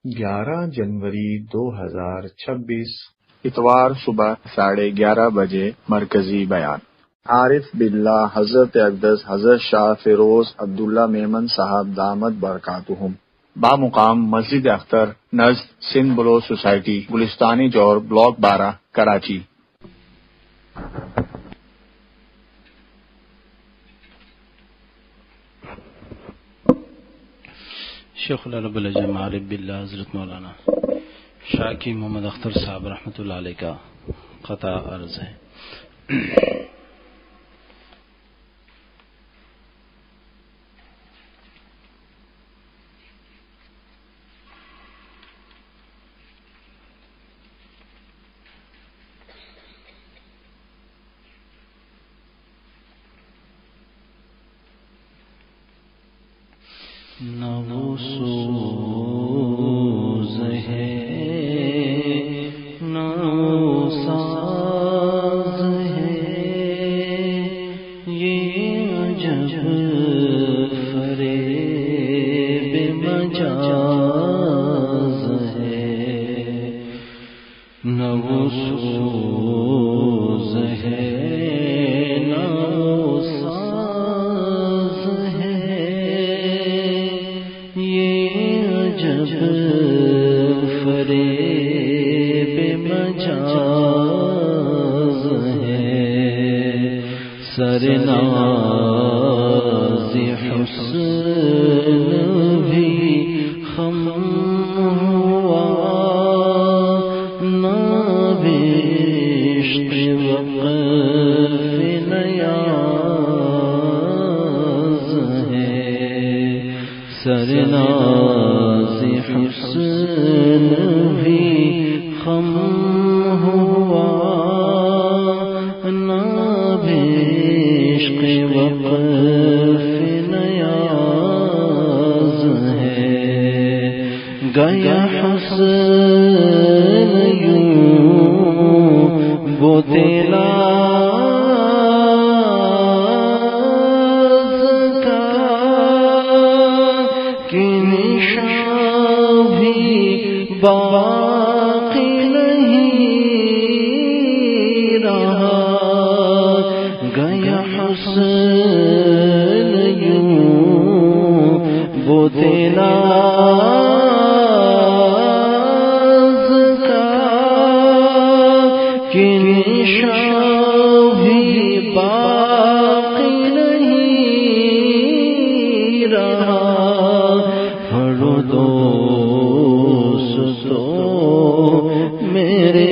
11 جنوری 2026 اتوار صبح 11:30 بجے مرکزی بیان۔ عارف باللہ حضرت اقدس حضرت شاہ فیروز عبداللہ میمن صاحب دامت برکاتہم بامقام مسجد اختر نزد سندھ بلوچ سوسائٹی گلستانی جور بلاک 12 کراچی۔ شیخ رب الجم عارف باللہ حضرت مولانا شاکی محمد اختر صاحب رحمۃ اللہ علیہ کا قطع عرض ہے۔ نہ وہ سوز ہے نہ وہ ساز ہے، یہ عجب فریب مجاز ہے۔ نہ وہ سوز ہے نہ وہ ساز ہے، فریب مجاز ہے۔ سرناز حسن بھی خم ہوا، نابشت وقف نیاز ہے۔ سرناز حسن بھی خم ہوا، نابشت وقف نیاز ہے۔ گیا حسن یوں وہ باقی نہیں رہا۔ گیا حسن یوں وہ ناز کا کہ نشان بھی باقی نہیں رہا۔ پڑھو دوستو میرے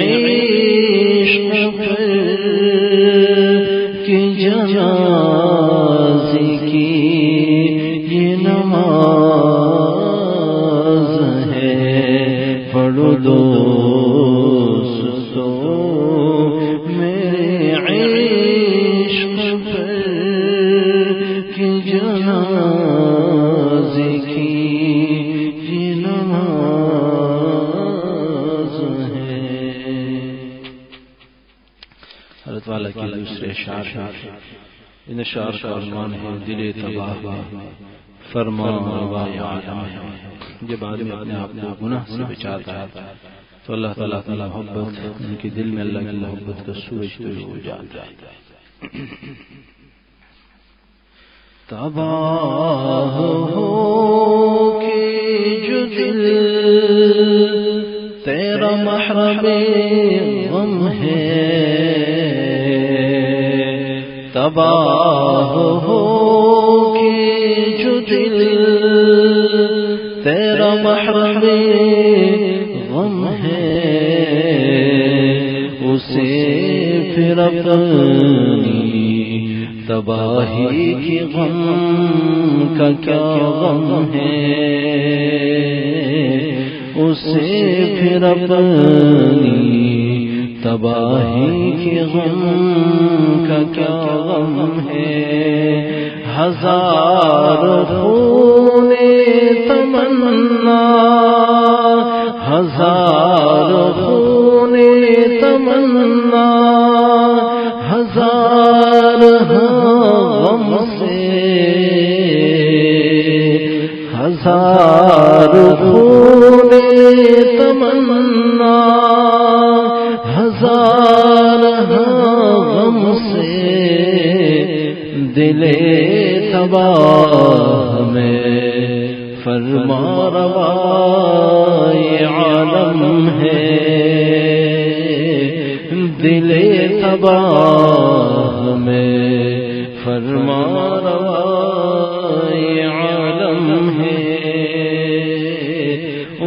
عشق پر کہ جنازے کی یہ نماز ہے۔ پڑھو دوستو میرے عشق پر کہ جنازے کی یہ نماز ہے۔ حضرت والا کی دوسرے اشعار ان اشعار کا عنوان ہے دل تباہ فرمان روا عالم ہے۔ جب آدمی اپنے آپ کو گناہ سے بچاتا ہے تو اللہ تعالیٰ کی محبت ان کے دل میں اللہ کی محبت کا سورج طلوع ہو جاتا ہے۔ تباہ ہو کے جو دل تیرا محرم غم ہے، تباہ ہو کے جو دل تیرا محرم غم ہے، اسے پھر اپنی تباہی کی غم کا کیا غم ہے، اسے پھر اپنی تباہی کی غم کا کیا غم ہے۔ ہزار خون تمنا ہزار خون تمنا ہزار غم سے ہزار خون تباہ میں فرما روائے عالم ہے، دل تباہ میں فرما روائے عالم ہے،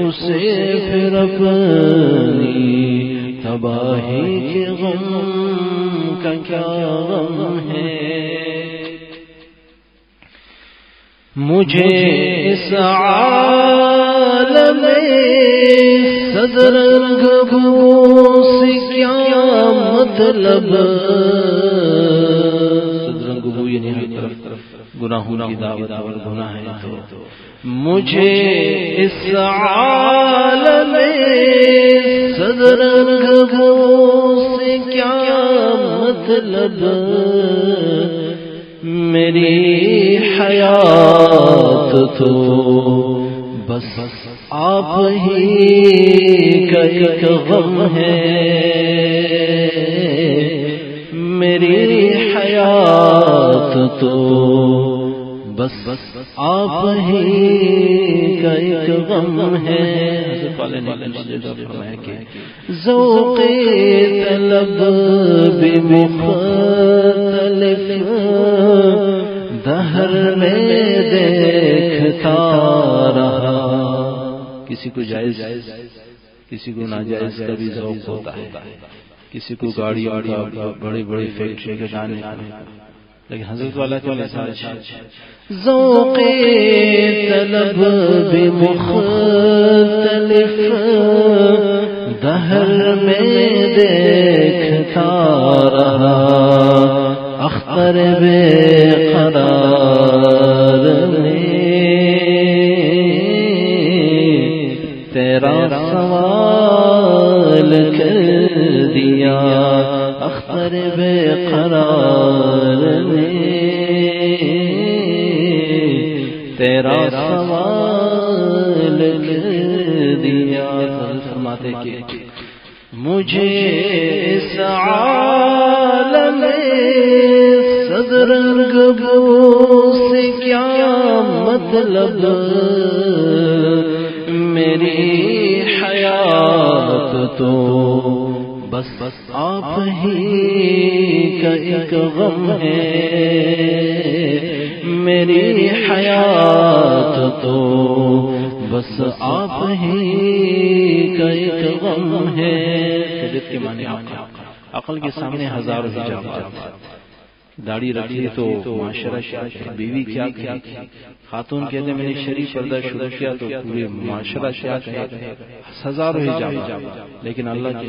اسے پھر اپنی تباہی کے غم کا کیا غم ہے۔ مجھے اس عالم صدرنگ سے کیا مطلب، صدرنگ یعنی ہر طرف گناہوں کی دعوت اور گناہ ہے، تو مجھے اس عالم صدرنگ سے کیا مطلب، میری حیات تو بس آپ ہی کا ایک غم ہے، میری حیات تو بس آپ ہی کا ایک غم ہے۔ ذوق طلب بھی مختلف دہر میں دیکھتا رہا، کسی کو جائز کسی کو ناجائز کا بھی ذوق ہوتا ہے، کسی کو گاڑی بڑی بڑی فیکٹری کے جانے کا، لیکن حضرت والا کا مثال ذوق طلب بھی مختلف دہر میں دیکھتا رہا، اختر بے قرار میں تیرا سوال کر دیا، اختر بے قرار میں تیرا سوال کر دیا۔ فرماتے کہ مجھے اس عالم صدرنگ سے کیا مطلب، میری حیات تو بس آپ ہی کا ایک غم ہے، میری حیات تو بس آپ ہی کا ایک غم ہے۔ شریعت کے معنی عقل کے سامنے ہزاروں حجابات، داڑھی رکھی تو معاشرہ کیا ہے، بیوی کیا کہے، خاتون کہتے میں نے شریف پردہ شروع کیا تو پورے معاشرہ کیا کہے، ہزاروں حجابات، لیکن اللہ کے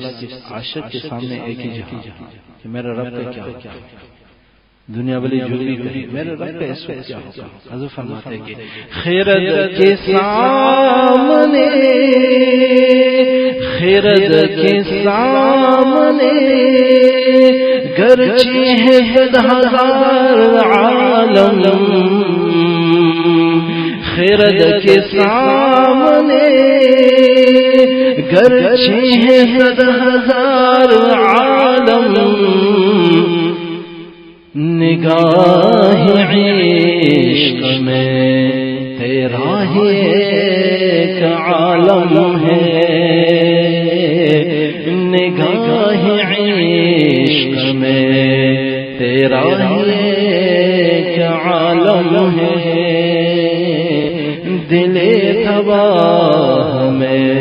عاشق کے سامنے ایک ہی جہاں کہ میرا رب کا کیا ہوگا، دنیا والی جو بھی کہے میرے رب کا اس وقت کیا ہوگا۔ حضرت فرماتے کہ خیرت کے سامنے، خیرت کے سامنے گرچہ ہے ہزار عالم، خیرت کے سامنے گرچہ ہے ہزار عالم، نگاہ عشق میں تیرا ہی ایک عالم ہے، نگاہ عشق میں تیرا ہی ایک عالم ہے، دل تباہ میں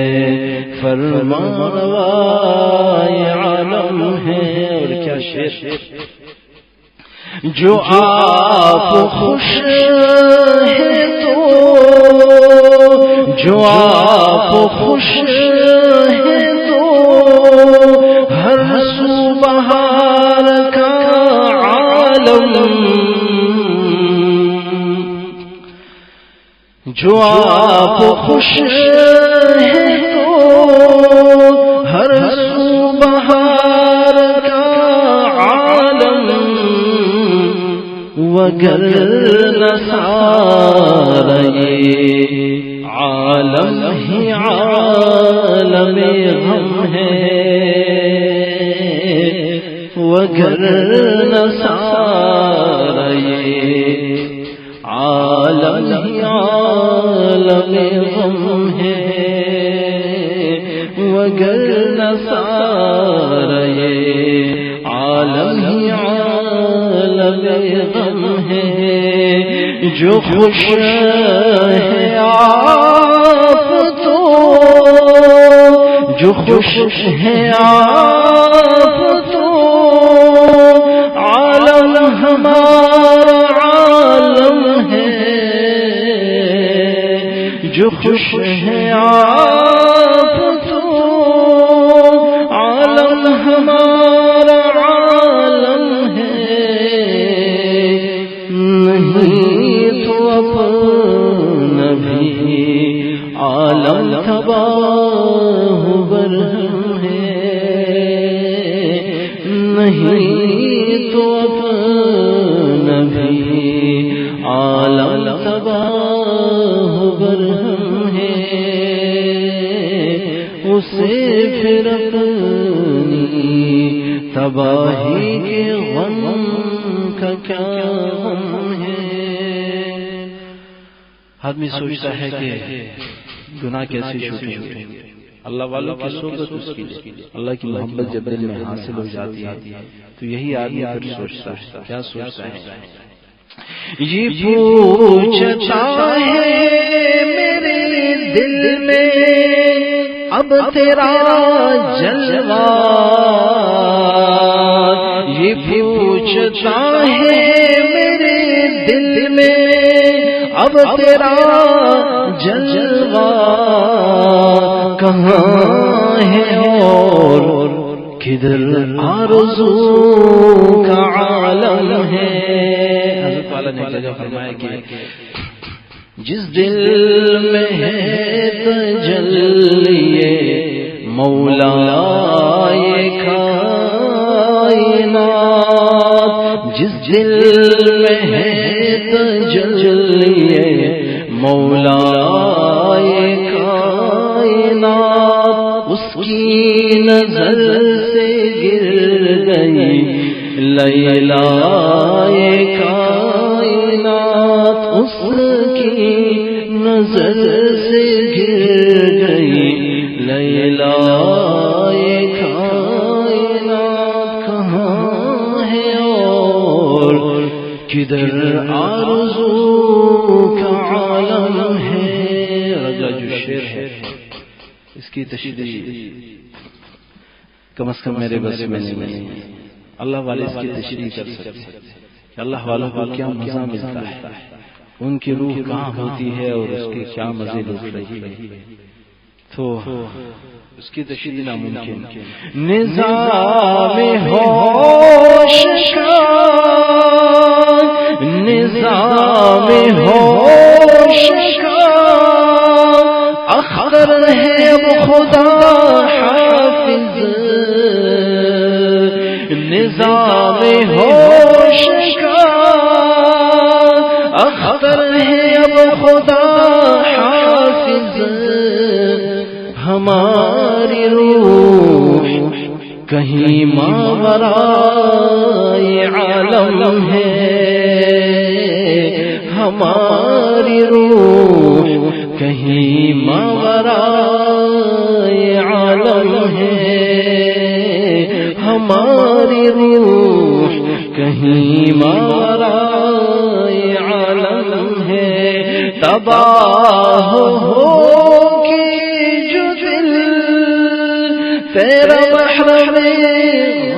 فرما روائے عالم ہے۔ اور کیا شعر، جو آپ خوش ہیں تو، جو آپ خوش ہیں تو ہر سو بہار کا عالم، جو آپ خوش ہیں تو ہر سو بہار کا عالم، وگر نسارا یہ عالم ہی عالم غم ہے، وگر نسارا یہ غم ہے وگرنہ سارا یہ عالم ہی عالم غم ہے جو خوش ہے آپ تو جو خوش ہے آپ تو عالم ہمارا عالم ہے جو خوش ہے آپ تو عالم ہمارا عالم ہے نہیں تو اپنا بھی عالم تباہ برہم ہے نہیں تو اپنا بھی عالم تباہ برہم ہے اسے پھر اپنی تباہی کے غم کا کیا غم ہے. آدمی سوچتا ہے کہ گناہ کیسے چھوٹے ہوتے ہیں. اللہ والوں کی صحبت اس کی اللہ کی محبت جب دل میں حاصل ہو جاتی ہے تو یہی آدمی پھر سوچتا ہے. کیا سوچتا ہے؟ یہ پوچھتا ہے میرے دل میں اب تیرا جلوہ یہ پوچھتا ہے میرے دل میں اب تیرا جلوہ کہاں ہے اور کدھر آرزو کا عالم ہے. حضرت والا نے جگہ فرمایا کہ جس دل میں ہے تجلی مولا کائنات جس دل میں ہے تجلی مولا کائنات اس کی نظر سے گر گئی لیلا کائنات اس کی نظر سے گر گئی لیلا کائنات کہاں ہے اور کدھر آرزو کا عالم ہے. رجا جو شعر ہے اس کی تشریح کم از کم میرے بس میں نہیں. اللہ والے اس کی تشریح کر سکتے کہ اللہ والوں کو کیا مزہ ملتا ہے ان کی روح کہاں ہوتی ہے اور اس کے کیا مزے لوٹ رہی ہے. تو اس کی تشریح ناممکن. نظام ہوش نظام ہوش اختر ہے اب خدا حافظ نظام ہوش کا اختر ہے اب خدا حافظ ہماری روح کہیں ماورائے عالم ہے ہماری روح کہیں ماورائے عالم ہے ہماری روح کہیں ماورائے عالم ہے. تباہ ہوگی جو دل تیرا محرم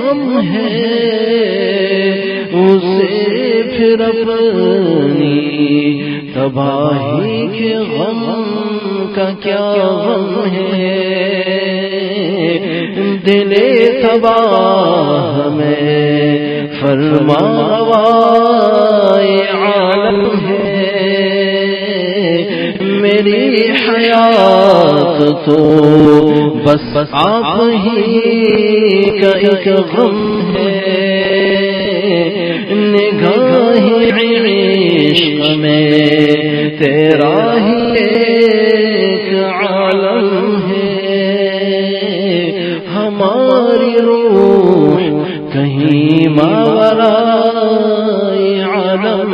غم ہے اسے پھر اپنی تباہی کے غم کا کیا غم ہے. دل تباہ میں فرماوائے عالم ہے میری حیات تو بس آپ ہی کا ایک غم ہے. نگاہ عشق میں تیرا ہی ایک عالم ہے ہماری روح کہیں ماورائے عالم.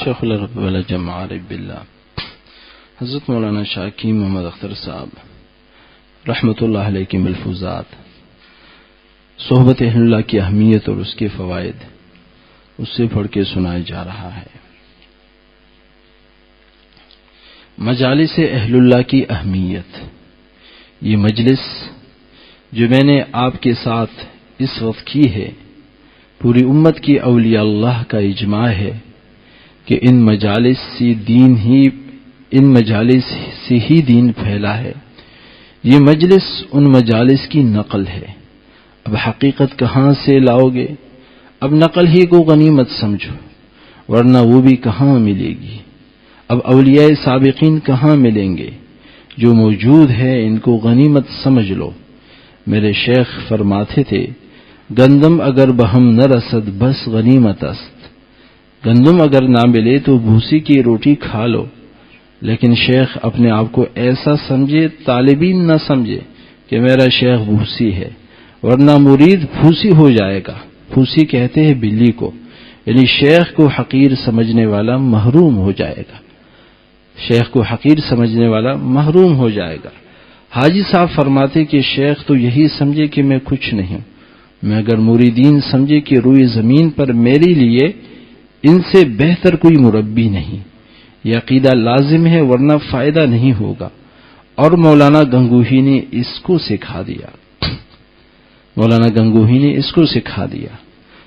شیخ الرب والجمع عارف باللہ حضرت مولانا شاہ حکیم محمد اختر صاحب رحمۃ اللہ علیہ کی ملفوظات صحبت اہل اللہ کی اہمیت اور اس کے فوائد اس سے پڑھ کے سنایا جا رہا ہے۔ مجالس اہل اللہ کی اہمیت۔ یہ مجلس جو میں نے آپ کے ساتھ اس وقت کی ہے، پوری امت کی اولیاء اللہ کا اجماع ہے کہ ان مجالس سے ہی دین پھیلا ہے۔ یہ مجلس ان مجالس کی نقل ہے۔ اب حقیقت کہاں سے لاؤ گے؟ اب نقل ہی کو غنیمت سمجھو، ورنہ وہ بھی کہاں ملے گی؟ اب اولیاء سابقین کہاں ملیں گے؟ جو موجود ہے ان کو غنیمت سمجھ لو۔ میرے شیخ فرماتے تھے، گندم اگر بہم نہ رسد بس غنیمت است۔ گندم اگر نہ ملے تو بھوسی کی روٹی کھا لو، لیکن شیخ اپنے آپ کو ایسا سمجھے، طالبین نہ سمجھے کہ میرا شیخ بھوسی ہے، ورنہ مرید بھوسی ہو جائے گا۔ بھوسی کہتے ہیں بلی کو، یعنی شیخ کو حقیر سمجھنے والا محروم ہو جائے گا۔ شیخ کو حقیر سمجھنے والا محروم ہو جائے گا۔ حاجی صاحب فرماتے کہ شیخ تو یہی سمجھے کہ میں کچھ نہیں ہوں، مگر مریدین سمجھے کہ روئے زمین پر میرے لیے ان سے بہتر کوئی مربی نہیں۔ یہ عقیدہ لازم ہے، ورنہ فائدہ نہیں ہوگا۔ اور مولانا گنگوہی نے اس کو سکھا دیا۔ مولانا گنگوہی نے اس کو سکھا دیا۔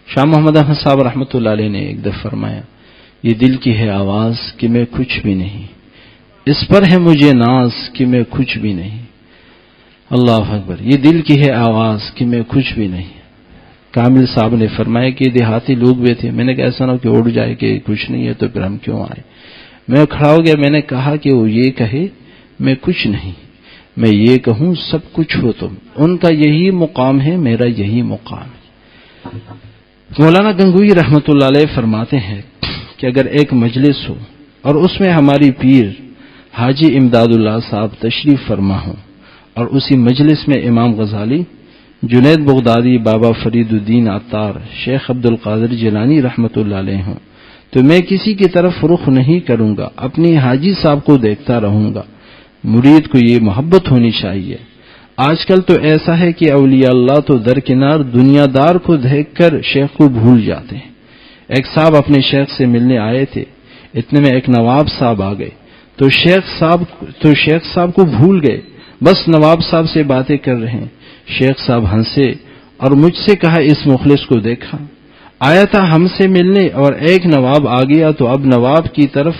شاہ محمد احمد صاحب رحمۃ اللہ علیہ نے ایک دفعہ فرمایا، یہ دل کی ہے آواز کہ میں کچھ بھی نہیں، اس پر ہے مجھے ناز کہ میں کچھ بھی نہیں۔ اللہ اکبر، یہ دل کی ہے آواز کہ میں کچھ بھی نہیں۔ کامل صاحب نے فرمایا کہ دیہاتی لوگ بھی تھے، میں نے کہا ایسا نہ کہ اڑ جائے کہ کچھ نہیں ہے تو پھر ہم کیوں آئے۔ میں کھڑا ہو گیا، میں نے کہا کہ وہ یہ کہے میں کچھ نہیں، میں یہ کہوں سب کچھ ہو تم۔ ان کا یہی مقام ہے، میرا یہی مقام ہے۔ مولانا گنگوئی رحمۃ اللہ علیہ فرماتے ہیں کہ اگر ایک مجلس ہو اور اس میں ہماری پیر حاجی امداد اللہ صاحب تشریف فرما ہوں، اور اسی مجلس میں امام غزالی، جنید بغدادی، بابا فرید الدین عطار، شیخ عبد القادر جیلانی رحمۃ اللہ علیہ ہوں، تو میں کسی کی طرف رخ نہیں کروں گا، اپنی حاجی صاحب کو دیکھتا رہوں گا۔ مرید کو یہ محبت ہونی چاہیے۔ آج کل تو ایسا ہے کہ اولیاء اللہ تو درکنار دنیا دار کو دیکھ کر شیخ کو بھول جاتے ہیں۔ ایک صاحب اپنے شیخ سے ملنے آئے تھے، اتنے میں ایک نواب صاحب آ گئے تو شیخ صاحب کو بھول گئے، بس نواب صاحب سے باتیں کر رہے ہیں۔ شیخ صاحب ہنسے اور مجھ سے کہا، اس مخلص کو دیکھا، آیا تھا ہم سے ملنے اور ایک نواب آ گیا تو اب نواب کی طرف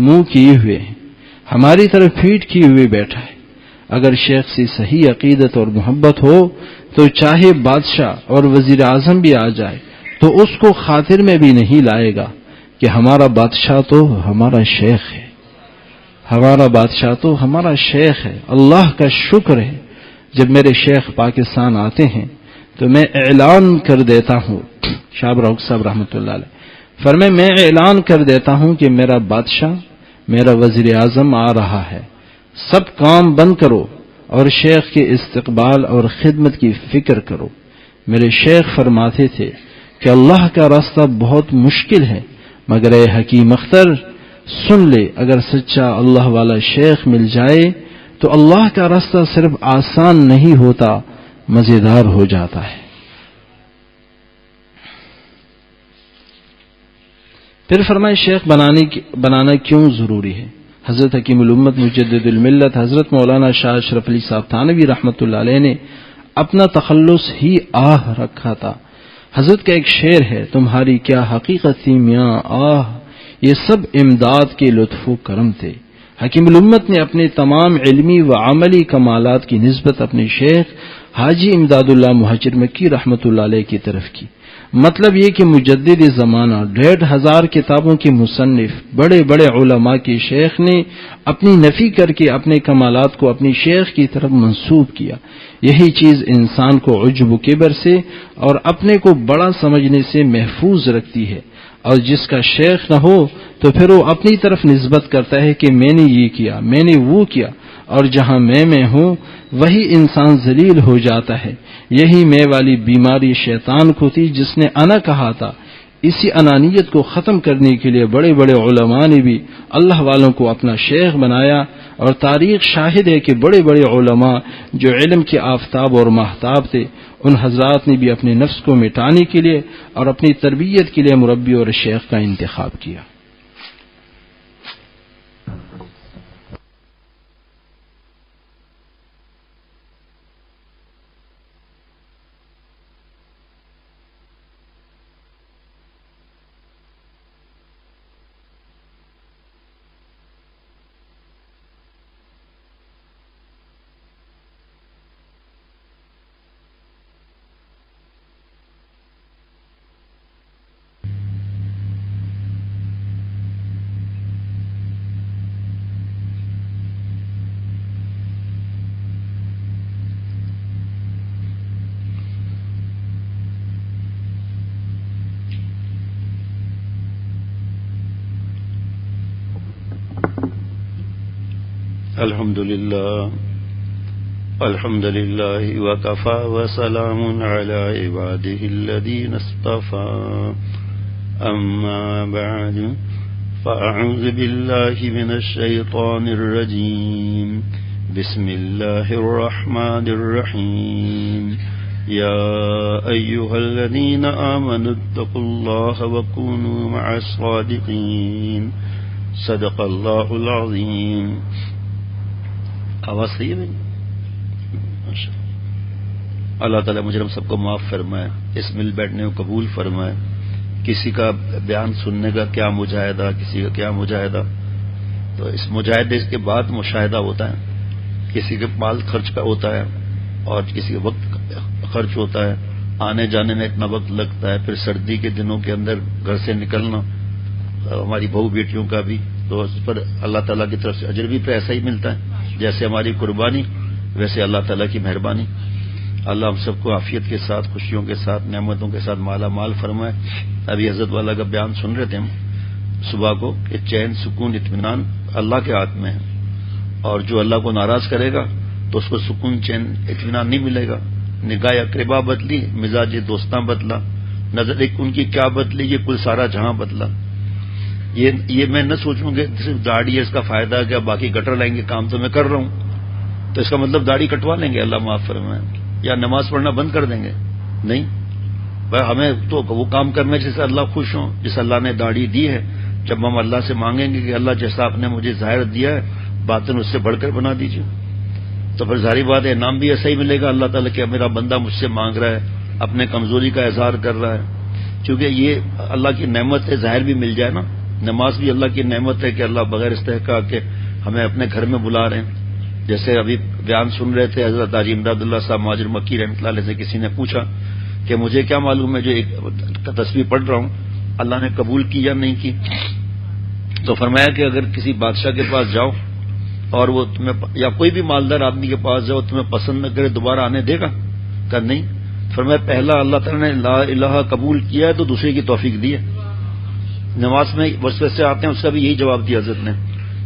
منہ کیے ہوئے ہیں، ہماری طرف پیٹھ کیے ہوئے بیٹھا ہے۔ اگر شیخ سے صحیح عقیدت اور محبت ہو تو چاہے بادشاہ اور وزیر اعظم بھی آ جائے تو اس کو خاطر میں بھی نہیں لائے گا کہ ہمارا بادشاہ تو ہمارا شیخ ہے، ہمارا بادشاہ تو ہمارا شیخ ہے۔ اللہ کا شکر ہے، جب میرے شیخ پاکستان آتے ہیں تو میں اعلان کر دیتا ہوں، شاہ روک صاحب رحمۃ اللہ علیہ فرمائے، میں اعلان کر دیتا ہوں کہ میرا بادشاہ، میرا وزیر اعظم آ رہا ہے، سب کام بند کرو اور شیخ کے استقبال اور خدمت کی فکر کرو۔ میرے شیخ فرماتے تھے کہ اللہ کا راستہ بہت مشکل ہے، مگر اے حکیم اختر سن لے، اگر سچا اللہ والا شیخ مل جائے تو اللہ کا راستہ صرف آسان نہیں ہوتا، مزیدار ہو جاتا ہے۔ پھر فرمائے، شیخ بنانا کیوں ضروری ہے؟ حضرت حکیم الامت مجدد الملت حضرت مولانا شاہ اشرف علی صاحب تھانوی رحمۃ اللہ علیہ نے اپنا تخلص ہی آہ رکھا تھا۔ حضرت کا ایک شعر ہے، تمہاری کیا حقیقت تھی میاں آہ، یہ سب امداد کے لطف و کرم تھے۔ حکیم الامت نے اپنے تمام علمی و عملی کمالات کی نسبت اپنے شیخ حاجی امداد اللہ مہاجر مکی رحمۃ اللہ علیہ کی طرف کی۔ مطلب یہ کہ مجدد زمانہ 1,500 کتابوں کے مصنف بڑے بڑے علماء کے شیخ نے اپنی نفی کر کے اپنے کمالات کو اپنی شیخ کی طرف منسوب کیا۔ یہی چیز انسان کو عجب و کبر سے اور اپنے کو بڑا سمجھنے سے محفوظ رکھتی ہے، اور جس کا شیخ نہ ہو تو پھر وہ اپنی طرف نسبت کرتا ہے کہ میں نے یہ کیا، میں نے وہ کیا، اور جہاں میں ہوں وہی انسان ذلیل ہو جاتا ہے۔ یہی میں والی بیماری شیطان کو تھی، جس نے انا کہا تھا، اسی انانیت کو ختم کرنے کے لیے بڑے بڑے علماء نے بھی اللہ والوں کو اپنا شیخ بنایا، اور تاریخ شاہد ہے کہ بڑے بڑے علماء جو علم کے آفتاب اور ماہتاب تھے، ان حضرات نے بھی اپنے نفس کو مٹانے کے لیے اور اپنی تربیت کے لیے مربی اور شیخ کا انتخاب کیا۔ الحمد لله وكفى وسلام على عباده الذين اصطفى أما بعد فأعوذ بالله من الشيطان الرجيم بسم الله الرحمن الرحيم يا أيها الذين آمنوا اتقوا الله وكونوا مع الصادقين صدق الله العظيم۔ آواز صحیح ہے بھائی؟ اللہ تعالیٰ مجرم سب کو معاف فرمائے، اس مل بیٹھنے کو قبول فرمائے۔ کسی کا بیان سننے کا کیا مجاہدہ، کسی کا کیا مجاہدہ، تو اس مجاہدے کے بعد مشاہدہ ہوتا ہے۔ کسی کے مال خرچ کا ہوتا ہے اور کسی کا وقت خرچ ہوتا ہے، آنے جانے میں اتنا وقت لگتا ہے، پھر سردی کے دنوں کے اندر گھر سے نکلنا، ہماری بہو بیٹیوں کا بھی، تو اس پر اللہ تعالیٰ کی طرف سے اجر بھی پہ ایسا ہی ملتا ہے، جیسے ہماری قربانی ویسے اللہ تعالیٰ کی مہربانی۔ اللہ ہم سب کو عافیت کے ساتھ، خوشیوں کے ساتھ، نعمتوں کے ساتھ مالا مال فرمائے۔ ابھی حضرت والا کا بیان سن رہے تھے ہم صبح کو کہ چین، سکون، اطمینان اللہ کے ہاتھ میں ہے، اور جو اللہ کو ناراض کرے گا تو اس کو سکون، چین، اطمینان نہیں ملے گا۔ نگاہ اقربا بدلی، مزاج دوستاں بدلا، نظر ایک ان کی کیا بدلی، یہ کل سارا جہاں بدلا۔ یہ میں نہ سوچوں کہ صرف داڑھی ہے اس کا فائدہ کیا، باقی گٹر لائیں گے، کام تو میں کر رہا ہوں، تو اس کا مطلب داڑھی کٹوا لیں گے اللہ معاف فرمائے، یا نماز پڑھنا بند کر دیں گے؟ نہیں بھائی، ہمیں تو وہ کام کرنا ہے جس سے اللہ خوش ہوں، جس اللہ نے داڑھی دی ہے۔ جب ہم اللہ سے مانگیں گے کہ اللہ جیسا آپ نے مجھے ظاہر دیا ہے باطن اس سے بڑھ کر بنا دیجیے، تو پھر ظاہری بات ہے انعام بھی ایسا ہی ملے گا اللہ تعالیٰ کہ میرا بندہ مجھ سے مانگ رہا ہے، اپنے کمزوری کا اظہار کر رہا ہے، کیونکہ یہ اللہ کی نعمت ہے، ظاہر بھی مل جائے نا۔ نماز بھی اللہ کی نعمت ہے کہ اللہ بغیر استحقاق کے ہمیں اپنے گھر میں بلا رہے ہیں۔ جیسے ابھی بیان سن رہے تھے حضرت حاجی امداد اللہ صاحب مہاجر مکی رحمۃ اللہ علیہ سے کسی نے پوچھا کہ مجھے کیا معلوم ہے جو ایک تصویر پڑھ رہا ہوں اللہ نے قبول کی یا نہیں کی، تو فرمایا کہ اگر کسی بادشاہ کے پاس جاؤ اور وہ تمہیں، یا کوئی بھی مالدار آدمی کے پاس جاؤ، تمہیں پسند نہ کرے دوبارہ آنے دے گا؟ کہ نہیں۔ فرمایا پہلا اللہ تعالیٰ نے لا الہ قبول کیا ہے تو دوسرے کی توفیق دی ہے۔ نماز میں وسوسے آتے ہیں، اس کا بھی یہی جواب دیا حضرت نے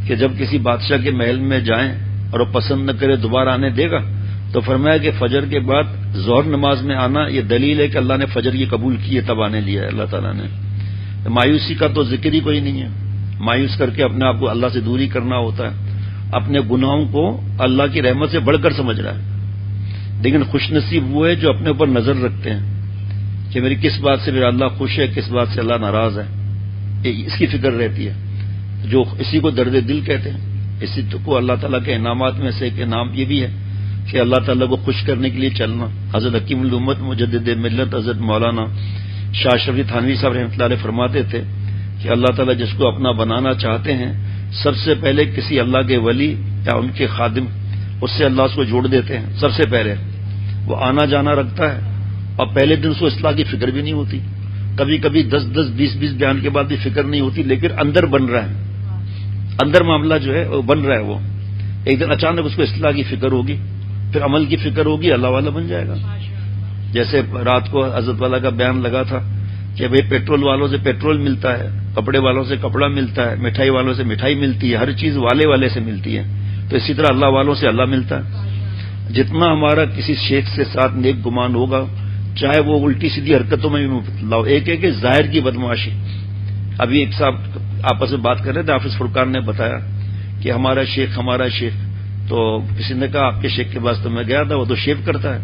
کہ جب کسی بادشاہ کے محل میں جائیں اور وہ پسند نہ کرے دوبارہ آنے دے گا، تو فرمایا کہ فجر کے بعد ظہر نماز میں آنا یہ دلیل ہے کہ اللہ نے فجر کی قبول کی ہے، تب آنے لیا ہے اللہ تعالیٰ نے۔ مایوسی کا تو ذکر ہی کوئی نہیں ہے، مایوس کر کے اپنے آپ کو اللہ سے دوری کرنا ہوتا ہے، اپنے گناہوں کو اللہ کی رحمت سے بڑھ کر سمجھ رہا ہے۔ لیکن خوش نصیب وہ ہے جو اپنے اوپر نظر رکھتے ہیں کہ میری کس بات سے میرا اللہ خوش ہے، کس بات سے اللہ ناراض ہے، اس کی فکر رہتی ہے، جو اسی کو درد دل کہتے ہیں۔ اسی کو اللہ تعالیٰ کے انعامات میں سے ایک انعام یہ بھی ہے کہ اللہ تعالیٰ کو خوش کرنے کے لیے چلنا۔ حضرت حکیم الامت مجدد ملت حضرت مولانا شاہ شفیع تھانوی صاحب رحمۃ اللہ علیہ فرماتے تھے کہ اللہ تعالیٰ جس کو اپنا بنانا چاہتے ہیں، سب سے پہلے کسی اللہ کے ولی یا ان کے خادم، اس سے اللہ اس کو جوڑ دیتے ہیں۔ سب سے پہلے وہ آنا جانا رکھتا ہے اور پہلے دن اس کو اصلاح کی فکر بھی نہیں ہوتی، کبھی کبھی 10 20 بیان کے بعد بھی فکر نہیں ہوتی، لیکن اندر بن رہا ہے، اندر معاملہ جو ہے وہ بن رہا ہے۔ وہ ایک دن اچانک اس کو اصلاح کی فکر ہوگی، پھر عمل کی فکر ہوگی، اللہ والا بن جائے گا۔ جیسے رات کو حضرت والا کا بیان لگا تھا کہ بھئی پیٹرول والوں سے پیٹرول ملتا ہے، کپڑے والوں سے کپڑا ملتا ہے، مٹھائی والوں سے مٹھائی ملتی ہے، ہر چیز والے سے ملتی ہے، تو اسی طرح اللہ والوں سے اللہ ملتا ہے۔ جتنا ہمارا کسی شیخ سے ساتھ نیک گمان ہوگا، چاہے وہ الٹی سیدھی حرکتوں میں بھی مبتلا ہو. ایک ہے کہ ظاہر کی بدمعاشی. ابھی ایک صاحب آپس میں بات کر رہے تھے, حافظ فرقان نے بتایا کہ ہمارا شیخ, تو کسی نے کہا آپ کے شیخ کے پاس تو میں گیا تھا, وہ تو شیو کرتا ہے,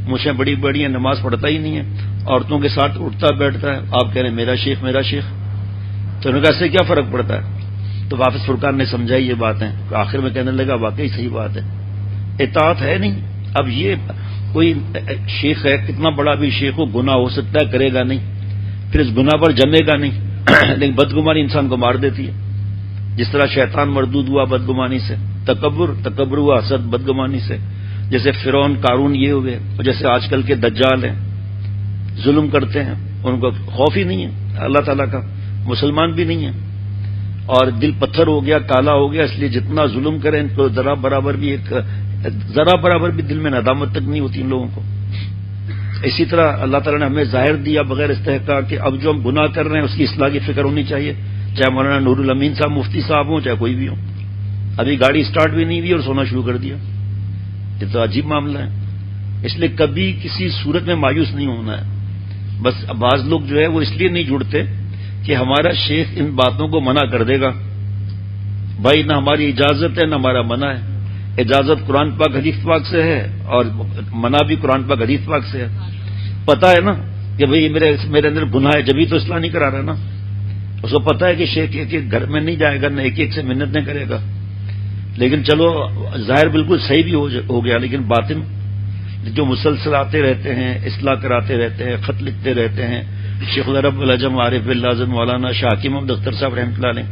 مجھے بڑی بڑی ہیں, نماز پڑھتا ہی نہیں ہے, عورتوں کے ساتھ اٹھتا بیٹھتا ہے. آپ کہہ رہے ہیں میرا شیخ. تو انہوں نے کہا اس سے کیا فرق پڑتا ہے؟ تو حافظ فرقان نے سمجھائی یہ باتیں. آخر میں کہنے لگا واقعی صحیح بات ہے, اطاعت ہے نہیں. اب یہ کوئی شیخ ہے, کتنا بڑا بھی شیخ ہو, گناہ ہو سکتا ہے, کرے گا نہیں, پھر اس گناہ پر جمے گا نہیں. لیکن بدگمانی انسان کو مار دیتی ہے. جس طرح شیطان مردود ہوا بدگمانی سے, تکبر ہوا حسد بدگمانی سے, جیسے فرعون قارون یہ ہوئے, اور جیسے آج کل کے دجال ہیں, ظلم کرتے ہیں, ان کو خوف ہی نہیں ہے اللہ تعالیٰ کا, مسلمان بھی نہیں ہے, اور دل پتھر ہو گیا, کالا ہو گیا, اس لیے جتنا ظلم کریں ان کو ذرا برابر بھی دل میں ندامت تک نہیں ہوتی ان لوگوں کو. اسی طرح اللہ تعالیٰ نے ہمیں ظاہر دیا بغیر استحقاق کہ اب جو ہم گناہ کر رہے ہیں اس کی اصلاح کی فکر ہونی چاہیے, چاہے مولانا نور الامین صاحب مفتی صاحب ہوں, چاہے کوئی بھی ہوں. ابھی گاڑی سٹارٹ بھی نہیں ہوئی اور سونا شروع کر دیا, یہ تو عجیب معاملہ ہے. اس لیے کبھی کسی صورت میں مایوس نہیں ہونا ہے. بس بعض لوگ جو ہے وہ اس لیے نہیں جڑتے کہ ہمارا شیخ ان باتوں کو منع کر دے گا. بھائی نہ ہماری اجازت ہے نہ ہمارا منع ہے. اجازت قرآن پاک حدیث پاک سے ہے اور منع بھی قرآن پاک حدیث پاک سے ہے. پتا ہے نا کہ بھئی میرے اندر گناہ ہے, جبھی تو اصلاح نہیں کرا رہا نا. اس کو پتا ہے کہ شیخ ایک گھر میں نہیں جائے گا, نہ ایک سے منت نہیں کرے گا. لیکن چلو ظاہر بالکل صحیح بھی ہو گیا, لیکن باطن جو مسلسل آتے رہتے ہیں, اصلاح کراتے رہتے ہیں, خط لکھتے رہتے ہیں. شیخ العرب العجم عارف باللہ مولانا شاہ حکیم محمد اختر صاحب رحمۃ اللہ علیہ,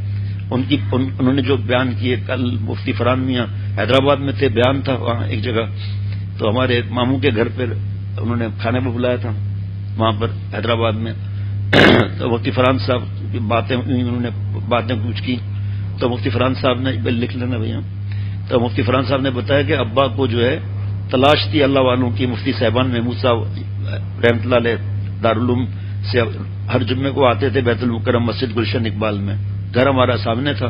انہوں نے جو بیان کیے, کل مفتی فرحان میاں حیدرآباد میں تھے, بیان تھا وہاں ایک جگہ, تو ہمارے ماموں کے گھر پر انہوں نے کھانے پہ بلایا تھا وہاں پر حیدرآباد میں. تو مفتی فرحان صاحب کی انہوں نے باتیں پوچھ کی, تو مفتی فرحان صاحب نے لکھ لینا بھیا. تو مفتی فرحان صاحب نے بتایا کہ ابا کو جو ہے تلاش تھی اللہ والوں کی. مفتی صاحبان محمود صاحب رحمۃ اللہ علیہ دارالعلوم سے ہر جمعے کو آتے تھے بیت المکرم مسجد گلشن اقبال میں, گھر ہمارا سامنے تھا.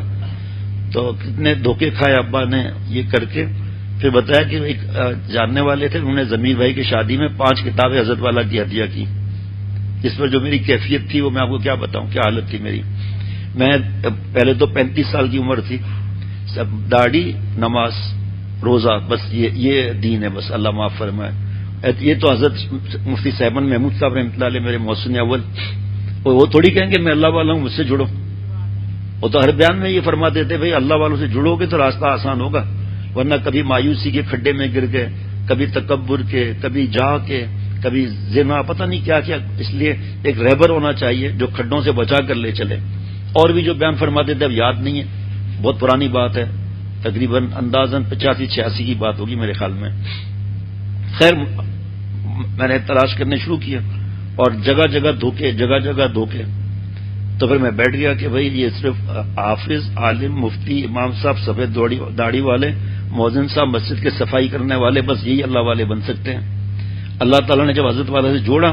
تو کتنے دھوکے کھائے ابا نے یہ کر کے. پھر بتایا کہ ایک جاننے والے تھے, انہوں نے ضمیر بھائی کی شادی میں 5 کتابیں حضرت والا کی ہدیہ کی, جس پر جو میری کیفیت تھی وہ میں آپ کو کیا بتاؤں, کیا حالت تھی میری. میں پہلے تو 35 سال کی عمر تھی, سب داڑھی نماز روزہ, بس یہ دین ہے, بس اللہ معاف فرمائے. یہ تو حضرت مفتی صاحبان محمود صاحب رحمۃ اللہ علیہ میرے محسن اول, وہ تھوڑی کہیں گے میں اللہ والا ہوں مجھ سے جڑو. وہ تو ہر بیان میں یہ فرما دیتے بھائی اللہ والوں سے جڑو گے تو راستہ آسان ہوگا, ورنہ کبھی مایوسی کے کھڈے میں گر گئے, کبھی تکبر کے, کبھی جا کے, کبھی زنا, پتہ نہیں کیا کیا. اس لیے ایک رہبر ہونا چاہیے جو کھڈوں سے بچا کر لے چلے. اور بھی جو بیان فرما دیتے اب یاد نہیں ہے, بہت پرانی بات ہے, تقریباً اندازاً 85-86 کی بات ہوگی میرے خیال میں. خیر میں نے تلاش کرنے شروع کیا اور جگہ جگہ دھوکے. تو پھر میں بیٹھ گیا کہ بھئی یہ صرف حافظ, عالم, مفتی, امام صاحب, سفید داڑھی والے, مؤذن صاحب, مسجد کے صفائی کرنے والے, بس یہی اللہ والے بن سکتے ہیں. اللہ تعالیٰ نے جب حضرت والا سے جوڑا,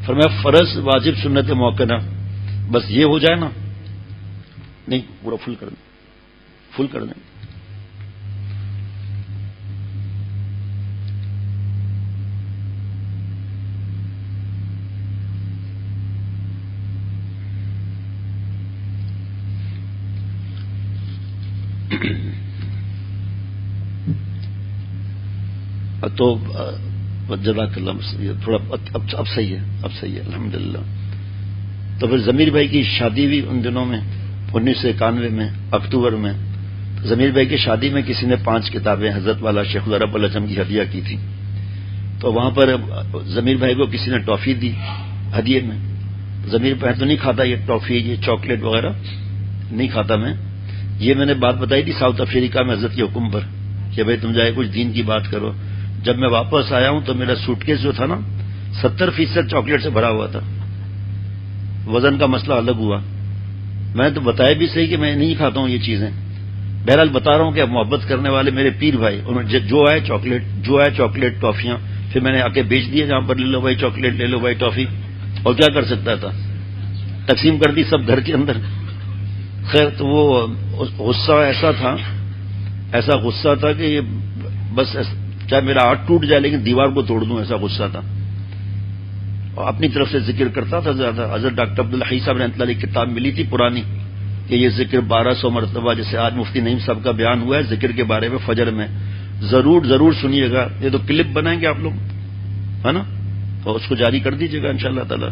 فرمایا فرض واجب سنت موقع, بس یہ ہو جائے نا. نہیں پورا فل کر دیں. تو جزاک اللہ, تھوڑا اب صحیح ہے الحمدللہ. تو پھر ضمیر بھائی کی شادی ہوئی ان دنوں میں 1991 میں اکتوبر میں. ضمیر بھائی کی شادی میں کسی نے 5 کتابیں حضرت والا شیخ العرب العجم کی ہدیہ کی تھی. تو وہاں پر ضمیر بھائی کو کسی نے ٹافی دی ہدیے میں. ضمیر بھائی تو نہیں کھاتا یہ ٹافی, یہ چاکلیٹ وغیرہ نہیں کھاتا میں. یہ میں نے بات بتائی تھی ساؤتھ افریقہ میں حضرت کے حکم پر کہ بھائی تم جائے کچھ دین کی بات کرو. جب میں واپس آیا ہوں تو میرا سوٹ کیس جو تھا نا 70% چاکلیٹ سے بھرا ہوا تھا. وزن کا مسئلہ الگ ہوا. میں تو بتایا بھی صحیح کہ میں نہیں کھاتا ہوں یہ چیزیں. بہرحال بتا رہا ہوں کہ محبت کرنے والے میرے پیر بھائی, انہوں جو آئے چاکلیٹ ٹافیاں, پھر میں نے آ کے بیچ دیا جہاں پر لے لو بھائی چاکلیٹ, لے لو بھائی ٹافی. اور کیا کر سکتا تھا, تقسیم کر دی سب گھر کے اندر. خیر تو وہ غصہ ایسا غصہ تھا کہ یہ بس چاہے میرا ہاتھ ٹوٹ جائے لیکن دیوار کو توڑ دوں, ایسا غصہ تھا. اور اپنی طرف سے ذکر کرتا تھا زیادہ. حضرت ڈاکٹر عبدالحی صاحب رحمۃ اللہ علیہ کی کتاب ملی تھی پرانی کہ یہ ذکر 1200 مرتبہ، جیسے آج مفتی نعیم صاحب کا بیان ہوا ہے ذکر کے بارے میں فجر میں، ضرور سنیے گا. یہ تو کلپ بنائیں گے آپ لوگ، ہے نا، تو اس کو جاری کر دیجیے گا انشاءاللہ تعالی.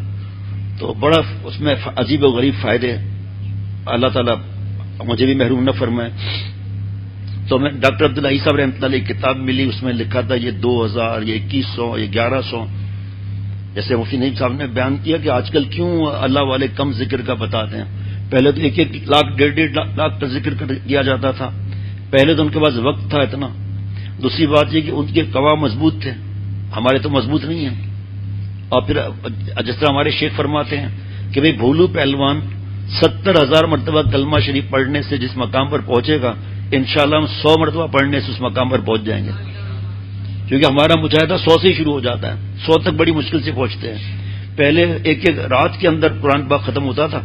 تو بڑا اس میں عجیب و غریب فائدے، اللہ تعالیٰ مجھے بھی محروم نہ فرمائے. تو میں ڈاکٹر عبدالحی صاحب رحمۃ اللہ علیہ کتاب ملی، اس میں لکھا تھا یہ 2000، یہ 2100، یہ 1100. جیسے مفتی نعیم صاحب نے بیان کیا کہ آج کل کیوں اللہ والے کم ذکر کا بتاتے ہیں. پہلے تو 1 لاکھ 1.5 لاکھ کا ذکر کیا جاتا تھا. پہلے تو ان کے پاس وقت تھا اتنا. دوسری بات یہ کہ ان کے قوا مضبوط تھے، ہمارے تو مضبوط نہیں ہیں. اور پھر جس طرح ہمارے شیخ فرماتے ہیں کہ بھئی بھولو پہلوان 70,000 مرتبہ کلمہ شریف پڑھنے سے جس مقام پر پہنچے گا، انشاءاللہ ہم 100 مرتبہ پڑھنے سے اس مقام پر پہنچ جائیں گے. کیونکہ ہمارا مجاہدہ 100 سے ہی شروع ہو جاتا ہے، 100 تک بڑی مشکل سے پہنچتے ہیں. پہلے ایک رات کے اندر قرآن پاک ختم ہوتا تھا.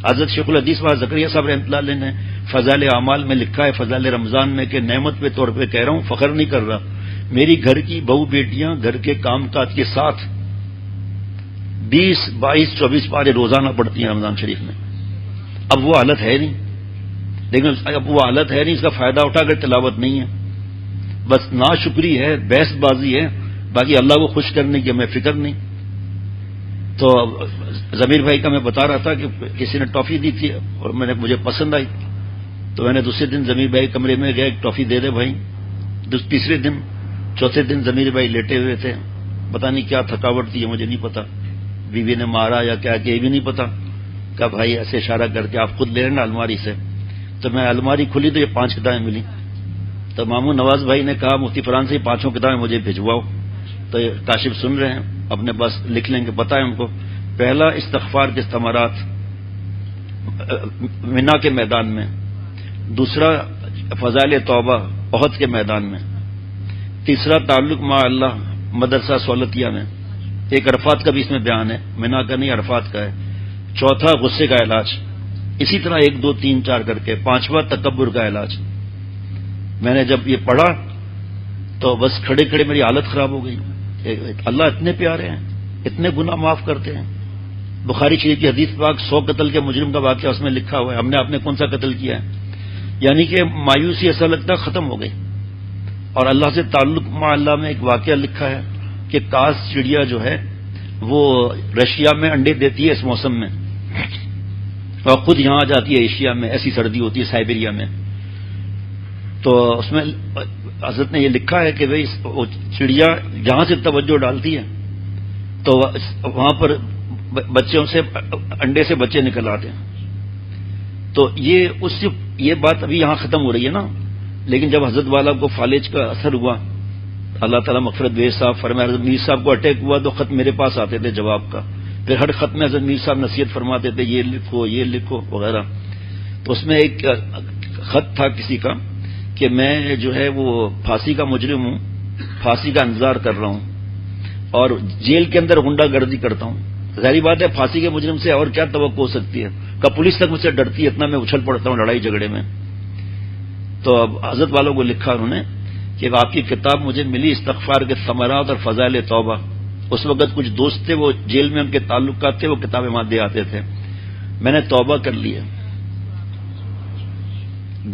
حضرت شیخ الحدیث وہاں زکریا صاحب رحمۃ اللہ علیہ نے فضائل اعمال میں لکھا ہے، فضائل رمضان میں، کہ نعمت کے طور پہ کہہ رہا ہوں، فخر نہیں کر رہا، میری گھر کی بہو بیٹیاں گھر کے کام کاج کے ساتھ 20، 22، 24 پارے روزانہ پڑھتی ہیں رمضان شریف میں. اب وہ حالت ہے نہیں، لیکن اب وہ حالت ہے نہیں، اس کا فائدہ اٹھا کر تلاوت نہیں ہے، بس ناشکری ہے، بحث بازی ہے، باقی اللہ کو خوش کرنے کی ہمیں فکر نہیں. تو ضمیر بھائی کا میں بتا رہا تھا کہ کسی نے ٹافی دی تھی اور مجھے پسند آئی، تو میں نے دوسرے دن ضمیر بھائی کمرے میں گیا، ایک ٹافی دے دے بھائی. تیسرے دن، چوتھے دن ضمیر بھائی لیٹے ہوئے تھے، پتہ نہیں کیا تھکاوٹ تھی مجھے نہیں پتا، بیوی نے مارا یا کیا کہ یہ بھی نہیں پتا. کہ بھائی ایسے اشارہ کر کے آپ خود لے لینا الماری سے. تو میں الماری کھلی تو یہ 5 کتابیں ملی. تو ماموں نواز بھائی نے کہا مفتی فرحان سے یہ 5 کتابیں مجھے بھجواؤ. تو یہ کاشف سن رہے ہیں، اپنے پاس لکھ لیں گے، پتہ ہے ان کو. پہلا استغفار کے ثمرات منا کے میدان میں، دوسرا فضائل توبہ احد کے میدان میں، تیسرا تعلق مع اللہ مدرسہ سہولتیہ میں، ایک عرفات کا بھی اس میں بیان ہے، منا کا نہیں عرفات کا ہے، چوتھا غصے کا علاج، اسی طرح 1، 2، 3، 4 کر کے، پانچواں تکبر کا علاج. میں نے جب یہ پڑھا تو بس کھڑے کھڑے میری حالت خراب ہو گئی. اللہ اتنے پیارے ہیں، اتنے گناہ معاف کرتے ہیں. بخاری شریف کی حدیث پاک 100 قتل کے مجرم کا واقعہ اس میں لکھا ہوا ہے، ہم نے آپ نے کون سا قتل کیا ہے. یعنی کہ مایوسی ایسا لگتا ہے ختم ہو گئی. اور اللہ سے تعلق مع اللہ میں ایک واقعہ لکھا ہے کہ کاس چڑیا جو ہے وہ رشیا میں انڈے دیتی ہے اس موسم میں، اور خود یہاں آ جاتی ہے ایشیا میں، ایسی سردی ہوتی ہے سائبیریا میں. تو اس میں حضرت نے یہ لکھا ہے کہ بھئی چڑیا جہاں سے توجہ ڈالتی ہے تو وہاں پر بچوں سے انڈے سے بچے نکل آتے ہیں. تو یہ بات ابھی یہاں ختم ہو رہی ہے نا، لیکن جب حضرت والا کو فالج کا اثر ہوا، اللہ تعالیٰ مغفرت ویز صاحب فرمائے، حضرت میر صاحب کو اٹیک ہوا تو خط میرے پاس آتے تھے جواب کا. پھر ہر خط میں حضرت میر صاحب نصیحت فرماتے تھے، یہ لکھو وغیرہ. تو اس میں ایک خط تھا کسی کا کہ میں جو ہے وہ پھانسی کا مجرم ہوں، پھانسی کا انتظار کر رہا ہوں اور جیل کے اندر غنڈہ گردی کرتا ہوں. ظاہری بات ہے پھانسی کے مجرم سے اور کیا توقع ہو سکتی ہے، کہ پولیس تک مجھ سے ڈرتی ہے، اتنا میں اچھل پڑتا ہوں لڑائی جھگڑے میں. تو اب حضرت والوں کو لکھا انہوں نے کہ آپ کی کتاب مجھے ملی استغفار کے ثمرات اور فضائل توبہ. اس وقت کچھ دوست تھے، وہ جیل میں ان کے تعلقات تھے، وہ کتابیں وہاں دے آتے تھے. میں نے توبہ کر لی ہے،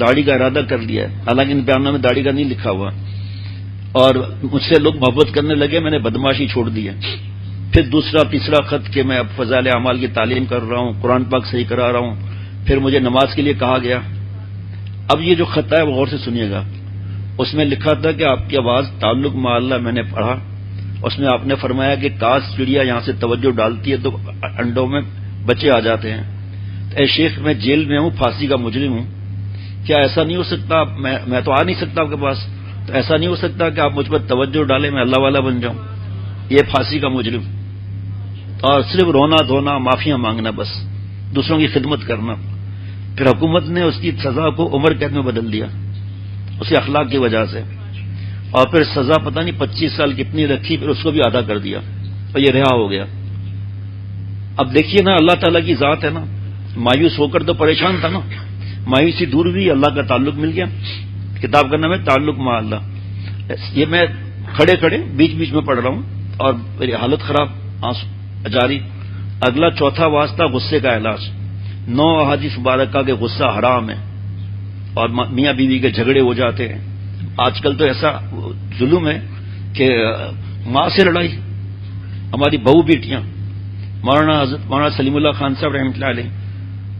داڑھی کا ارادہ کر لیا ہے، حالانکہ ان بیانوں میں داڑھی کا نہیں لکھا ہوا. اور مجھ سے لوگ محبت کرنے لگے، میں نے بدماشی چھوڑ دی ہے. پھر دوسرا تیسرا خط کہ میں اب فضائل اعمال کی تعلیم کر رہا ہوں، قرآن پاک صحیح کرا رہا ہوں. پھر مجھے نماز کے لیے کہا گیا. اب یہ جو خط ہے وہ غور سے سنیے گا. اس میں لکھا تھا کہ آپ کی آواز تعلق مع اللہ میں نے پڑھا، اس میں آپ نے فرمایا کہ کاس چڑیا یہاں سے توجہ ڈالتی ہے تو انڈوں میں بچے آ جاتے ہیں. اے شیخ میں جیل میں ہوں، پھانسی کا مجرم ہوں، کیا ایسا نہیں ہو سکتا، میں تو آ نہیں سکتا آپ کے پاس، تو ایسا نہیں ہو سکتا کہ آپ مجھ پر توجہ ڈالیں، میں اللہ والا بن جاؤں. یہ پھانسی کا مجرم، اور صرف رونا دھونا، معافیاں مانگنا، بس دوسروں کی خدمت کرنا. پھر حکومت نے اس کی سزا کو عمر قید میں بدل دیا اس کے اخلاق کی وجہ سے، اور پھر سزا پتہ نہیں 25 سال کتنی رکھی، پھر اس کو بھی آدھا کر دیا اور یہ رہا ہو گیا. اب دیکھیے نا، اللہ تعالیٰ کی ذات ہے نا. مایوس ہو کر تو پریشان تھا نا، مایوسی دور ہوئی، اللہ کا تعلق مل گیا. کتاب کا نام ہے تعلق مع اللہ. یہ میں کھڑے کھڑے بیچ بیچ میں پڑھ رہا ہوں اور میری حالت خراب، جاری. اگلا چوتھا واسطہ غصے کا علاج. 9 احادیث مبارکہ کے غصہ حرام ہے اور میاں بیوی کے جھگڑے ہو جاتے ہیں. آج کل تو ایسا ظلم ہے کہ ماں سے لڑائی. ہماری بہو بیٹیاں مولانا حضرت مولانا سلیم اللہ خان صاحب رحمۃ اللہ علیہ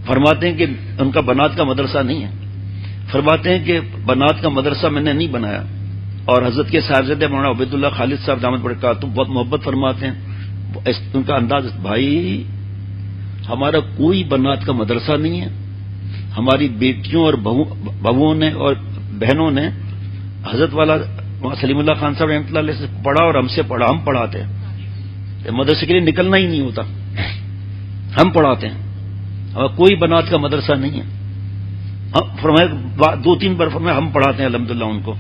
فرماتے ہیں کہ ان کا بنات کا مدرسہ نہیں ہے. فرماتے ہیں کہ بنات کا مدرسہ میں نے نہیں بنایا. اور حضرت کے صاحبزادے مولانا عبید اللہ خالد صاحب دامت برکاتہ بہت محبت فرماتے ہیں. ان کا انداز، بھائی ہمارا کوئی بنات کا مدرسہ نہیں ہے. ہماری بیٹیوں اور بہوؤں نے اور بہنوں نے حضرت والا سلیم اللہ خان صاحب رحمۃ اللہ علیہ سے پڑھا اور ہم سے پڑھا. ہم پڑھاتے ہیں، مدرسے کے لیے نکلنا ہی نہیں ہوتا، ہم پڑھاتے ہیں. اور کوئی بنات کا مدرسہ نہیں ہے. فرمایا 2-3 بار فرمایا ہم پڑھاتے ہیں الحمدللہ ان کو.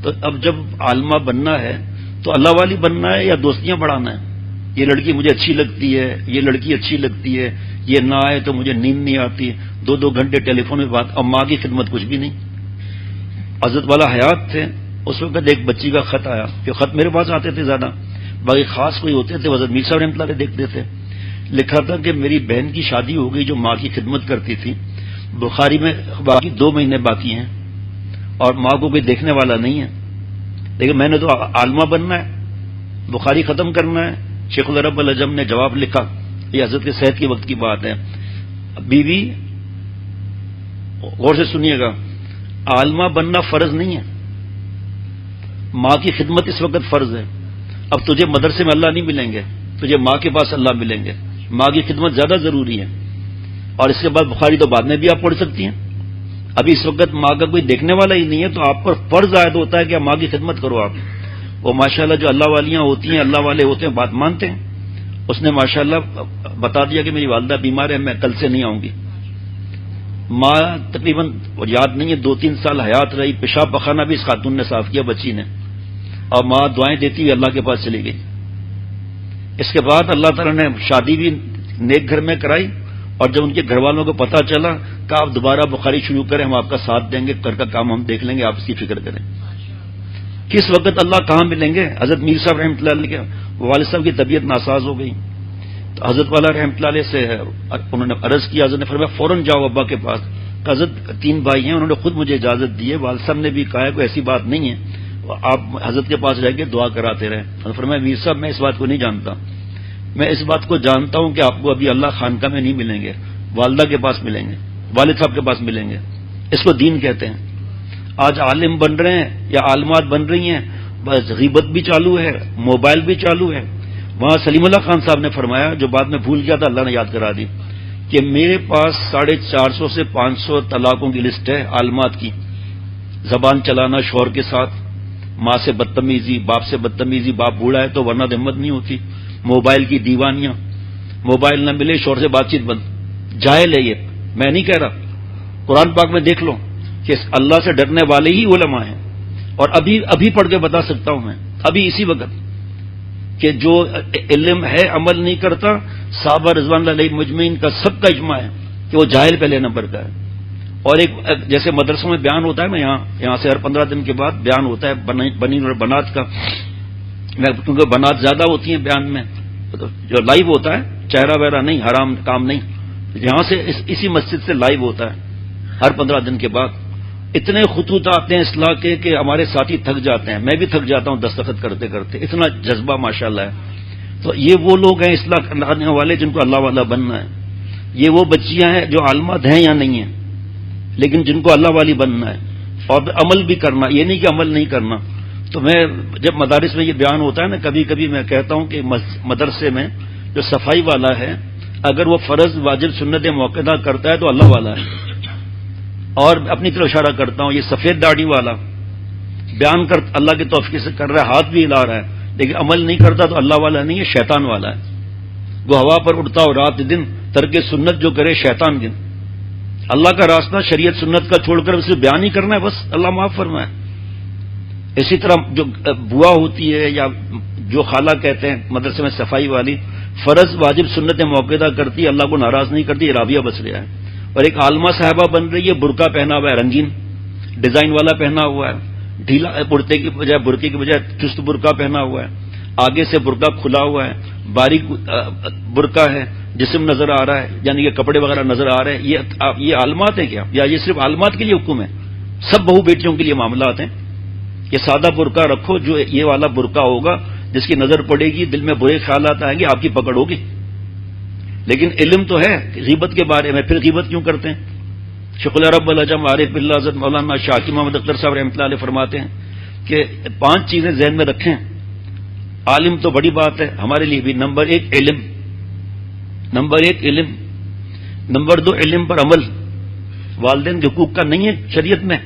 تو اب جب عالمہ بننا ہے تو اللہ والی بننا ہے یا دوستیاں بڑھانا ہے؟ یہ لڑکی مجھے اچھی لگتی ہے، یہ لڑکی اچھی لگتی ہے، یہ نہ آئے تو مجھے نیند نہیں آتی، 2 گھنٹے ٹیلی فون میں بات. اور ماں کی خدمت کچھ بھی نہیں. حضرت والا حیات تھے اس وقت ایک بچی کا خط آیا، کہ خط میرے پاس آتے تھے زیادہ، باقی خاص کوئی ہوتے تھے حضرت میر صاحب رحمۃ اللہ علیہ دیکھتے تھے. لکھا تھا کہ میری بہن کی شادی ہو گئی جو ماں کی خدمت کرتی تھی، بخاری میں باقی 2 مہینے باقی ہیں اور ماں کو کوئی دیکھنے والا نہیں ہے. لیکن میں نے تو عالمہ بننا ہے، بخاری ختم کرنا ہے. شیخ العرب العجم نے جواب لکھا، یہ حضرت کے صحت کے وقت کی بات ہے. بیوی غور سے سنیے گا، عالمہ بننا فرض نہیں ہے، ماں کی خدمت اس وقت فرض ہے. اب تجھے مدرسے میں اللہ نہیں ملیں گے، تجھے ماں کے پاس اللہ ملیں گے. ماں کی خدمت زیادہ ضروری ہے. اور اس کے بعد بخاری تو بعد میں بھی آپ پڑھ سکتی ہیں. ابھی اس وقت ماں کا کوئی دیکھنے والا ہی نہیں ہے، تو آپ پر فرض عائد ہوتا ہے کہ ماں کی خدمت کرو. آپ وہ ماشاءاللہ جو اللہ والیاں ہوتی ہیں، اللہ والے ہوتے ہیں، بات مانتے ہیں. اس نے ماشاءاللہ بتا دیا کہ میری والدہ بیمار ہے، میں کل سے نہیں آؤں گی. ماں تقریباً یاد نہیں ہے 2-3 سال حیات رہی. پیشاب پخانہ بھی اس خاتون نے صاف کیا بچی نے، اور ماں دعائیں دیتی ہوئی اللہ کے پاس چلی گئی. اس کے بعد اللہ تعالیٰ نے شادی بھی نیک گھر میں کرائی. اور جب ان کے گھر والوں کو پتہ چلا کہ آپ دوبارہ بخاری شروع کریں، ہم آپ کا ساتھ دیں گے، گھر کا کام ہم دیکھ لیں گے، آپ اس کی فکر کریں. کس وقت اللہ کہاں ملیں گے؟ حضرت میر صاحب رحمۃ اللہ علیہ کے والد صاحب کی طبیعت ناساز ہو گئی، تو حضرت والا رحمۃ اللہ علیہ سے انہوں نے عرض کیا. حضرت نے فرمایا فوراً جاؤ ابا کے پاس. حضرت 3 بھائی ہیں، انہوں نے خود مجھے اجازت دی ہے. والد صاحب نے بھی کہا ہے کوئی ایسی بات نہیں ہے، آپ حضرت کے پاس رہ کے دعا کراتے رہیں. حضرت فرمایا میر صاحب میں اس بات کو نہیں جانتا، میں اس بات کو جانتا ہوں کہ آپ کو ابھی اللہ خانقاہ میں نہیں ملیں گے، والدہ کے پاس ملیں گے، والد صاحب کے پاس ملیں گے. اس کو دین کہتے ہیں. آج عالم بن رہے ہیں یا عالمات بن رہی ہیں، بس غیبت بھی چالو ہے، موبائل بھی چالو ہے. وہاں سلیم اللہ خان صاحب نے فرمایا، جو بات میں بھول گیا تھا اللہ نے یاد کرا دی، کہ میرے پاس 450 سے 500 طلاقوں کی لسٹ ہے عالمات کی. زبان چلانا شوہر کے ساتھ، ماں سے بدتمیزی، باپ سے بدتمیزی، باپ بوڑھا ہے تو ورنہ ہمت نہیں ہوتی، موبائل کی دیوانیاں، موبائل نہ ملے شوہر سے بات چیت بند. جاہل ہے یہ، میں نہیں کہہ رہا. قرآن پاک میں دیکھ لو کہ اللہ سے ڈرنے والے ہی علماء ہیں. اور ابھی پڑھ کے بتا سکتا ہوں میں، ابھی اسی وقت، کہ جو علم ہے عمل نہیں کرتا، صحابہ رضوان اللہ علیہ مجمعین کا سب کا اجماع ہے کہ وہ جاہل پہلے نمبر کا ہے. اور ایک جیسے مدرسوں میں بیان ہوتا ہے نا، یہاں سے ہر 15 دن کے بعد بیان ہوتا ہے بنی اور بنات کا، کیونکہ بنات زیادہ ہوتی ہیں بیان میں، جو لائیو ہوتا ہے، چہرہ وہرہ نہیں، حرام کام نہیں. یہاں سے اسی مسجد سے لائیو ہوتا ہے ہر 15 دن کے بعد. اتنے خطوط آتے ہیں اصلاح کے کہ ہمارے ساتھی تھک جاتے ہیں، میں بھی تھک جاتا ہوں دستخط کرتے کرتے، اتنا جذبہ ماشاءاللہ ہے. تو یہ وہ لوگ ہیں اصلاح کرنے والے جن کو اللہ والا بننا ہے. یہ وہ بچیاں ہیں جو عالمات ہیں یا نہیں ہیں، لیکن جن کو اللہ والی بننا ہے اور عمل بھی کرنا. یہ نہیں کہ عمل نہیں کرنا. تو میں جب مدارس میں یہ بیان ہوتا ہے نا، کبھی کبھی میں کہتا ہوں کہ مدرسے میں جو صفائی والا ہے، اگر وہ فرض واجب سنت موقعہ کرتا ہے تو اللہ والا ہے. اور اپنی طرف اشارہ کرتا ہوں، یہ سفید داڑھی والا بیان کر اللہ کے توفیق سے کر رہا ہے، ہاتھ بھی ہلا رہا ہے، لیکن عمل نہیں کرتا تو اللہ والا نہیں ہے، شیطان والا ہے. وہ ہوا پر اڑتا ہو رات دن، ترک سنت جو کرے شیطان گن. اللہ کا راستہ شریعت سنت کا چھوڑ کر اسے بیان ہی کرنا ہے، بس اللہ معاف فرمائے. اسی طرح جو بوا ہوتی ہے یا جو خالہ کہتے ہیں مدرسے میں صفائی والی، فرض واجب سنت موقعہ کرتی ہے، اللہ کو ناراض نہیں کرتی، رابعہ بچ رہا ہے. اور ایک عالمہ صاحبہ بن رہی ہے، برقع پہنا ہوا ہے، رنگین ڈیزائن والا پہنا ہوا ہے، ڈھیلا برقعے کی بجائے چست برقع پہنا ہوا ہے. آگے سے برقع کھلا ہوا ہے، باریک برقع ہے، جسم نظر آ رہا ہے، یعنی کہ کپڑے وغیرہ نظر آ رہے ہیں، یہ عالمات ہے کیا؟ یا یہ صرف عالمات کے لیے حکم ہے؟ سب بہو بیٹیوں کے لیے معاملات ہیں. یہ سادہ برقع رکھو، جو یہ والا برقع ہوگا جس کی نظر پڑے گی دل میں برے خیالات آئیں گے، آپ کی پکڑ ہوگی. لیکن علم تو ہے غیبت کے بارے میں، پھر غیبت کیوں کرتے ہیں؟ شیخ العرب العجم عارف باللہ حضرت مولانا شاکی محمد اختر صاحب رحمۃ اللہ علیہ فرماتے ہیں کہ 5 چیزیں ذہن میں رکھیں. عالم تو بڑی بات ہے ہمارے لیے بھی. نمبر 1 علم، نمبر 1 علم، نمبر 2 علم پر عمل. والدین کے حقوق کا نہیں ہے شریعت میں،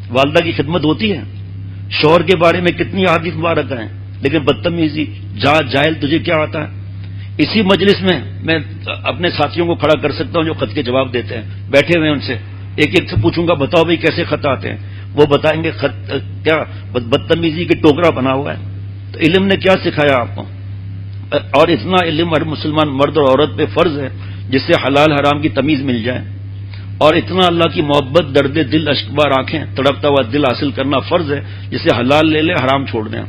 والدہ کی خدمت ہوتی ہے. شوہر کے بارے میں کتنی احادیث مبارک ہیں، لیکن بدتمیزی، جاہل تجھے کیا آتا ہے. اسی مجلس میں میں اپنے ساتھیوں کو کھڑا کر سکتا ہوں جو خط کے جواب دیتے ہیں، بیٹھے ہوئے ان سے ایک ایک سے پوچھوں گا بتاؤ بھائی کیسے خط آتے ہیں، وہ بتائیں گے خط کیا بدتمیزی کے ٹوکرا بنا ہوا ہے. تو علم نے کیا سکھایا آپ کو؟ اور اتنا علم ہر مسلمان مرد اور عورت پہ فرض ہے جس سے حلال حرام کی تمیز مل جائے، اور اتنا اللہ کی محبت، درد دل، اشکبار آنکھیں، تڑپتا ہوا دل حاصل کرنا فرض ہے جس سے حلال لے لے حرام چھوڑ دیں.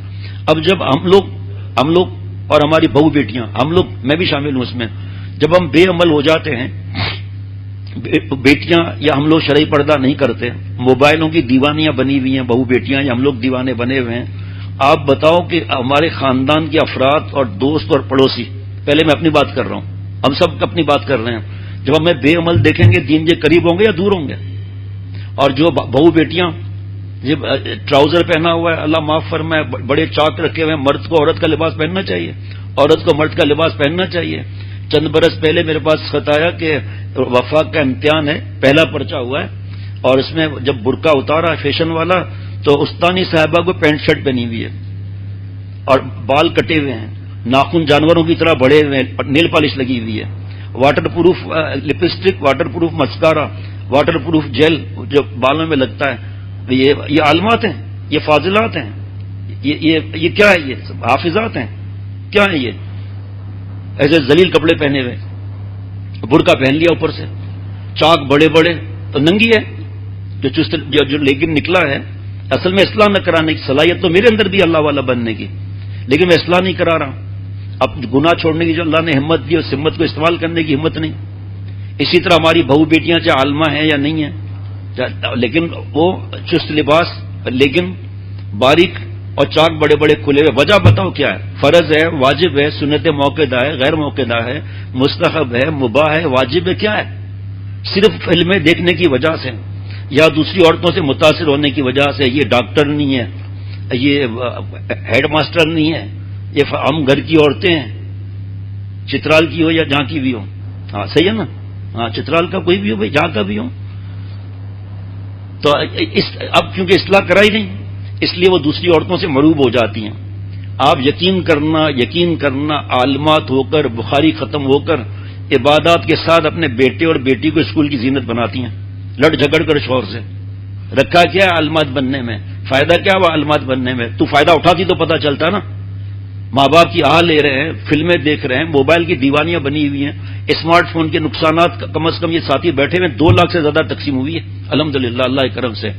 اب جب ہم لوگ اور ہماری بہو بیٹیاں، ہم لوگ، میں بھی شامل ہوں اس میں، جب ہم بے عمل ہو جاتے ہیں، بیٹیاں یا ہم لوگ شرعی پردہ نہیں کرتے، موبائلوں کی دیوانیاں بنی ہوئی ہیں بہو بیٹیاں، یا ہم لوگ دیوانے بنے ہوئے ہیں. آپ بتاؤ کہ ہمارے خاندان کے افراد اور دوست اور پڑوسی، پہلے میں اپنی بات کر رہا ہوں، ہم سب اپنی بات کر رہے ہیں، جب ہمیں بے عمل دیکھیں گے دین کے قریب ہوں گے یا دور ہوں گے؟ اور جو بہو بیٹیاں جب ٹراؤزر پہنا ہوا ہے، اللہ معاف فرمائے، بڑے چاک رکھے ہوئے ہیں، مرد کو عورت کا لباس پہننا چاہیے، عورت کو مرد کا لباس پہننا چاہیے. چند برس پہلے میرے پاس خط آیا کہ وفاق کا امتحان ہے، پہلا پرچہ ہوا ہے، اور اس میں جب برقع اتارا فیشن والا تو استانی صاحبہ کو پینٹ شرٹ پہنی ہوئی ہے اور بال کٹے ہوئے ہیں، ناخن جانوروں کی طرح بڑے ہوئے ہیں، نیل پالش لگی ہوئی ہے، waterproof lipstick, waterproof mascara, waterproof gel جو بالوں میں لگتا ہے. یہ عالمات ہیں، یہ فاضلات ہیں، یہ کیا ہے؟ یہ حافظات ہیں، کیا ہے؟ یہ ایسے ذلیل کپڑے پہنے ہوئے، برقع پہن لیا اوپر سے، چاک بڑے بڑے، تو ننگی ہے جو لیکن نکلا ہے. اصل میں اصلاح نہ کرانے کی صلاحیت تو میرے اندر بھی اللہ والا بننے کی، لیکن میں اصلاح نہیں کرا رہا. اب گناہ چھوڑنے کی جو اللہ نے ہمت دی، اس ہمت کو استعمال کرنے کی ہمت نہیں. اسی طرح ہماری بہو بیٹیاں چاہے عالمہ ہیں یا نہیں ہیں، لیکن وہ چست لباس، لیکن باریک اور چاک بڑے بڑے کھلے ہوئے. وجہ بتاؤ کیا ہے؟ فرض ہے، واجب ہے، سنت موقعہ ہے، غیر موقعہ ہے، مستحب ہے، مباح ہے، واجب ہے، کیا ہے؟ صرف فلمیں دیکھنے کی وجہ سے یا دوسری عورتوں سے متاثر ہونے کی وجہ سے. یہ ڈاکٹر نہیں ہے، یہ ہیڈ ماسٹر نہیں ہے، یہ ہم گھر کی عورتیں ہیں، چترال کی ہو یا جہاں کی بھی ہو. ہاں صحیح ہے نا؟ ہاں چترال کا کوئی بھی ہو بھائی، جہاں کا بھی ہو. تو اب کیونکہ اصلاح کرائی نہیں، اس لیے وہ دوسری عورتوں سے مروب ہو جاتی ہیں. آپ یقین کرنا عالمات ہو کر، بخاری ختم ہو کر، عبادات کے ساتھ اپنے بیٹے اور بیٹی کو اسکول کی زینت بناتی ہیں، لڑ جھگڑ کر شوہر سے. رکھا کیا ہے عالمات بننے میں؟ فائدہ کیا ہوا عالمات بننے میں؟ تو فائدہ اٹھاتی تو پتہ چلتا نا. ماں باپ کی آہ لے رہے ہیں، فلمیں دیکھ رہے ہیں، موبائل کی دیوانیاں بنی ہوئی ہیں. اسمارٹ فون کے نقصانات کم از کم یہ ساتھی بیٹھے ہوئے 2 لاکھ سے زیادہ تقسیم ہوئی ہے الحمدللہ اللہ کے کرم سے.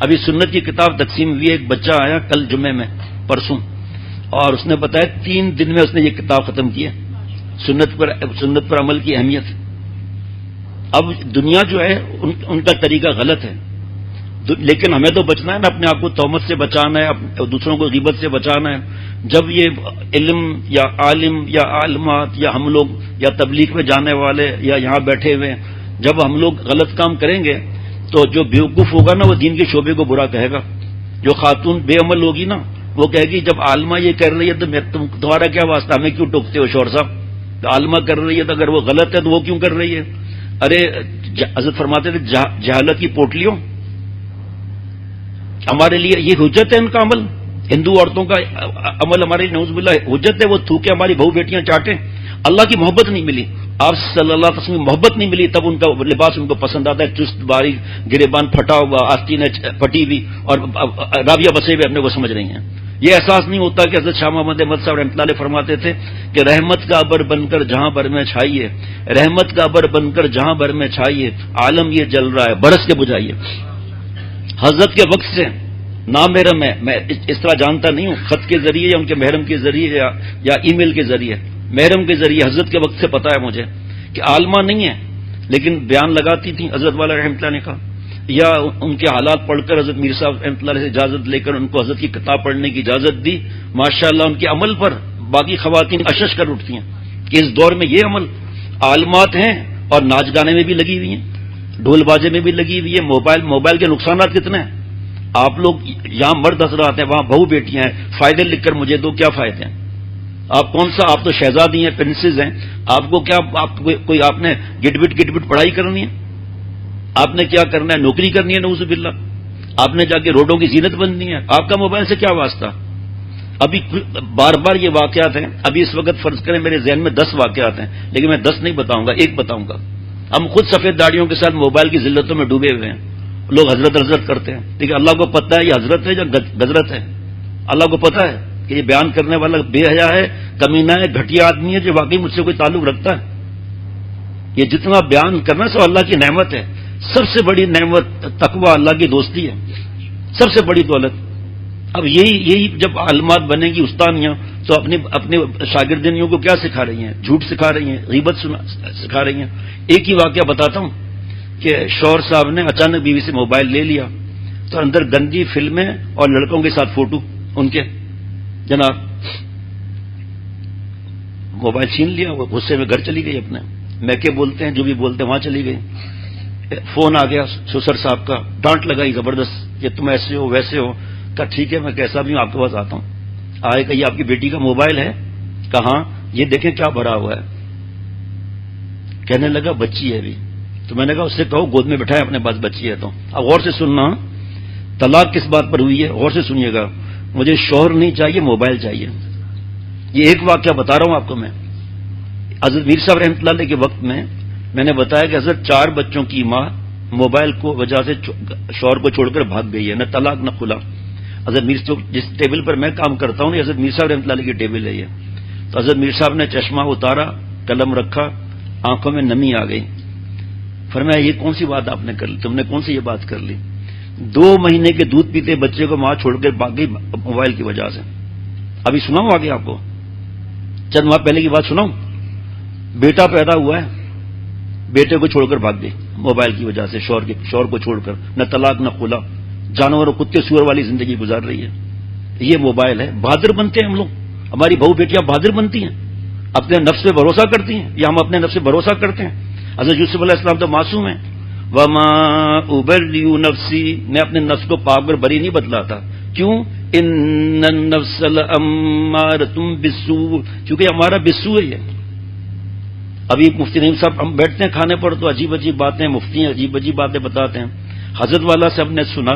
ابھی سنت کی کتاب تقسیم ہوئی ہے، ایک بچہ آیا کل جمعے میں، پرسوں، اور اس نے بتایا 3 دن میں اس نے یہ کتاب ختم کی ہے، سنت پر عمل کی اہمیت. اب دنیا جو ہے ان کا طریقہ غلط ہے، لیکن ہمیں تو بچنا ہے نا، اپنے آپ کو تہمت سے بچانا ہے، دوسروں کو غیبت سے بچانا ہے. جب یہ علم یا عالم یا عالمات یا ہم لوگ یا تبلیغ میں جانے والے یا یہاں بیٹھے ہوئے، جب ہم لوگ غلط کام کریں گے تو جو بیوقوف ہوگا نا وہ دین کے شعبے کو برا کہے گا. جو خاتون بے عمل ہوگی نا وہ کہے گی جب عالمہ یہ کر رہی ہے تو تمہارا کیا واسطہ، ہمیں کیوں ٹوکتے ہو شوہر صاحب؟ عالمہ کر رہی ہے تو اگر وہ غلط ہے تو وہ کیوں کر رہی ہے؟ ارے حضرت فرماتے تھے جہالت کی پوٹلیوں، ہمارے لیے یہ حجت ہے ان کا عمل. ہندو عورتوں کا عمل ہمارے نعوذ باللہ حجت ہے، وہ تھوکے ہماری بہو بیٹیاں چاٹیں. اللہ کی محبت نہیں ملی، آپ صلی اللہ علیہ وسلم کی محبت نہیں ملی، تب ان کا لباس ان کو پسند آتا ہے، چست باریک گریبان پھٹا ہوا، آستینیں پھٹی ہوئی اور رابیہ بسے ہوئے اپنے کو سمجھ رہی ہیں. یہ احساس نہیں ہوتا کہ حضرت شاہ محمد احمد صاحب رحمۃ اللہ علیہ فرماتے تھے کہ رحمت کا ابر بن کر جہاں بھر میں چھائیے، رحمت کا ابر بن کر جہاں بھر میں چھائیے، عالم یہ جل رہا ہے برس کے بجھائیے. حضرت کے وقت سے نامحرم ہے، میں اس طرح جانتا نہیں ہوں، خط کے ذریعے یا ان کے محرم کے ذریعے یا ای میل کے ذریعے، محرم کے ذریعے حضرت کے وقت سے پتا ہے مجھے کہ عالمہ نہیں ہے لیکن بیان لگاتی تھیں حضرت والا رحمۃ اللہ نے کہا، یا ان کے حالات پڑھ کر حضرت میر صاحب رحمۃ اللہ سے اجازت لے کر ان کو حضرت کی کتاب پڑھنے کی اجازت دی. ماشاءاللہ ان کے عمل پر باقی خواتین اشش کر اٹھتی ہیں کہ اس دور میں یہ عمل عالمات ہیں اور ناچ گانے میں بھی لگی ہوئی ہیں، ڈھول باجے میں بھی لگی ہوئی ہے. موبائل کے نقصانات کتنے ہیں؟ آپ لوگ یہاں مرد حضرات ہیں، وہاں بہو بیٹیاں ہیں، فائدے لکھ کر مجھے دو، کیا فائدے ہیں؟ آپ کون سا، آپ تو شہزادی ہیں، پرنسز ہیں، آپ کو کیا، آپ نے گٹ بٹ پڑھائی کرنی ہے؟ آپ نے کیا کرنا ہے؟ نوکری کرنی ہے نعوذ باللہ. آپ نے جا کے روڈوں کی زینت بننی ہے. آپ کا موبائل سے کیا واسطہ؟ ابھی بار بار یہ واقعات ہیں. ابھی اس وقت فرض کریں میرے ذہن میں 10 واقعات ہیں، لیکن میں 10 نہیں بتاؤں گا، ایک بتاؤں گا. ہم خود سفید داڑیوں کے ساتھ موبائل کی ذلتوں میں ڈوبے ہوئے ہیں. لوگ حضرت کرتے ہیں، لیکن اللہ کو پتہ ہے یہ حضرت ہے یا گزرت ہے. اللہ کو پتہ ہے کہ یہ بیان کرنے والا بے حیا ہے، کمینہ ہے، گھٹیا آدمی ہے جو واقعی مجھ سے کوئی تعلق رکھتا ہے. یہ جتنا بیان کرنا سو اللہ کی نعمت ہے. سب سے بڑی نعمت تقوی، اللہ کی دوستی ہے، سب سے بڑی دولت. اب یہی جب عالمات بنے گی استانیاں تو اپنے شاگردنیوں کو کیا سکھا رہی ہیں؟ جھوٹ سکھا رہی ہیں، غیبت سکھا رہی ہیں. ایک ہی واقعہ بتاتا ہوں کہ شوہر صاحب نے اچانک بیوی سے موبائل لے لیا تو اندر گندی فلمیں اور لڑکوں کے ساتھ فوٹو ان کے. جناب موبائل چھین لیا، وہ غصے میں گھر چلی گئی، اپنے میکے بولتے ہیں جو بھی بولتے ہیں وہاں چلی گئی. فون آ گیا سسر صاحب کا، ڈانٹ لگائی زبردست کہ تم ایسے ہو ویسے ہو. کہا ٹھیک ہے میں کیسا بھی ہوں آپ کے پاس آتا ہوں. آئے کہ یہ آپ کی بیٹی کا موبائل ہے؟ کہاں؟ یہ دیکھیں کیا بھرا ہوا ہے. کہنے لگا بچی ہے ابھی. تو میں نے کہا اس سے کہو گود میں بٹھائے اپنے پاس بچی ہے. تو اب غور سے سننا، طلاق کس بات پر ہوئی ہے غور سے سنیے گا. مجھے شوہر نہیں چاہیے، موبائل چاہیے. یہ ایک واقعہ بتا رہا ہوں آپ کو میں. حضرت میر صاحب رحمۃ اللہ علیہ کے وقت میں نے بتایا کہ حضرت 4 بچوں کی ماں موبائل کو وجہ سے شوہر کو چھوڑ کر بھاگ گئی ہے، نہ طلاق نہ خلا. حضرت میر صاحب جس ٹیبل پر میں کام کرتا ہوں حضرت میر صاحب رحمۃ اللہ علیہ کی ٹیبل ہے یہ. تو حضرت میر صاحب نے چشمہ اتارا، قلم رکھا، آنکھوں میں نمی آ گئی. فرمایا یہ کون سی بات آپ نے کر لی، تم نے کون سی یہ بات کر لی؟ 2 مہینے کے دودھ پیتے بچے کو ماں چھوڑ کر بھاگ گئی موبائل کی وجہ سے. ابھی سناؤں آگے آپ کو، چند ماہ پہلے کی بات سناؤں. بیٹا پیدا ہوا ہے، بیٹے کو چھوڑ کر بھاگ گئی موبائل کی وجہ سے، شوہر کو چھوڑ کر، نہ طلاق نہ خلا، جانور اور کتے سور والی زندگی گزار رہی ہے. یہ موبائل ہے. بہادر بنتے ہیں ہم لوگ، ہماری بہو بیٹیاں بہادر بنتی ہیں، اپنے نفس پہ بھروسہ کرتی ہیں، یا ہم اپنے نفس پہ بھروسہ کرتے ہیں. حضرت یوسف علیہ السلام تو معصوم ہیں. وما ابرئ نفسی، میں اپنے نفس کو پاک اور بری نہیں بدلاتا. کیوں؟ ان النفس لامارۃ بالسوء، کیونکہ ہمارا بالسوء ہے. ابھی مفتی نعیم صاحب ہم بیٹھتے ہیں کھانے پر تو عجیب عجیب باتیں، مفتی عجیب عجیب باتیں بتاتے ہیں. حضرت والا سے ہم نے سنا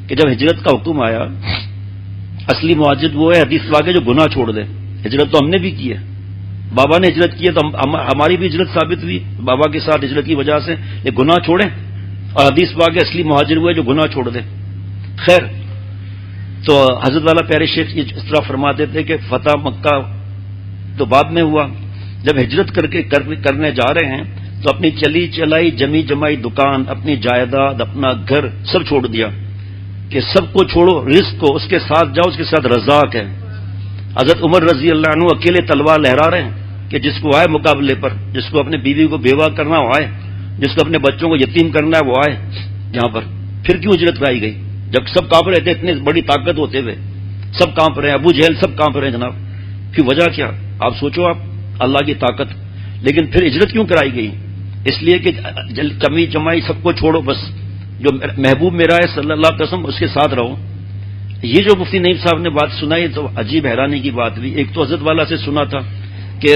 کہ جب ہجرت کا حکم آیا، اصلی مہاجر وہ ہے حدیث واقع جو گناہ چھوڑ دے. ہجرت تو ہم نے بھی کی ہے، بابا نے ہجرت کی ہے تو ہماری بھی ہجرت ثابت ہوئی بابا کے ساتھ ہجرت کی وجہ سے. یہ گناہ چھوڑیں، اور حدیث واقع اصلی مہاجر وہ ہے جو گناہ چھوڑ دے. خیر، تو حضرت والا پیارے شیخ اس طرح فرماتے تھے کہ فتح مکہ تو بعد میں ہوا. جب ہجرت کرنے جا رہے ہیں تو اپنی چلی چلائی جمی جمائی دکان، اپنی جائیداد، اپنا گھر سب چھوڑ دیا کہ سب کو چھوڑو، رزق کو اس کے ساتھ جاؤ، اس کے ساتھ رزاق ہے. حضرت عمر رضی اللہ عنہ اکیلے تلوار لہرا رہے ہیں کہ جس کو آئے مقابلے پر، جس کو اپنے بیوی کو بیوہ کرنا وہ آئے، جس کو اپنے بچوں کو یتیم کرنا ہے وہ آئے یہاں پر. پھر کیوں ہجرت کرائی گئی جب سب کانپ رہے تھے؟ اتنی بڑی طاقت ہوتے ہوئے سب کانپ رہے ہیں، ابو جہل سب کانپ رہے ہیں جناب. کی وجہ کیا؟ آپ سوچو، آپ اللہ کی طاقت. لیکن پھر ہجرت کیوں کرائی گئی؟ اس لیے کہ کمی جمائی سب کو چھوڑو، بس جو محبوب میرا ہے صلی اللہ علیہ وسلم اس کے ساتھ رہو. یہ جو مفتی نعیم صاحب نے بات سنائی تو عجیب حیرانی کی بات بھی. ایک تو حضرت والا سے سنا تھا کہ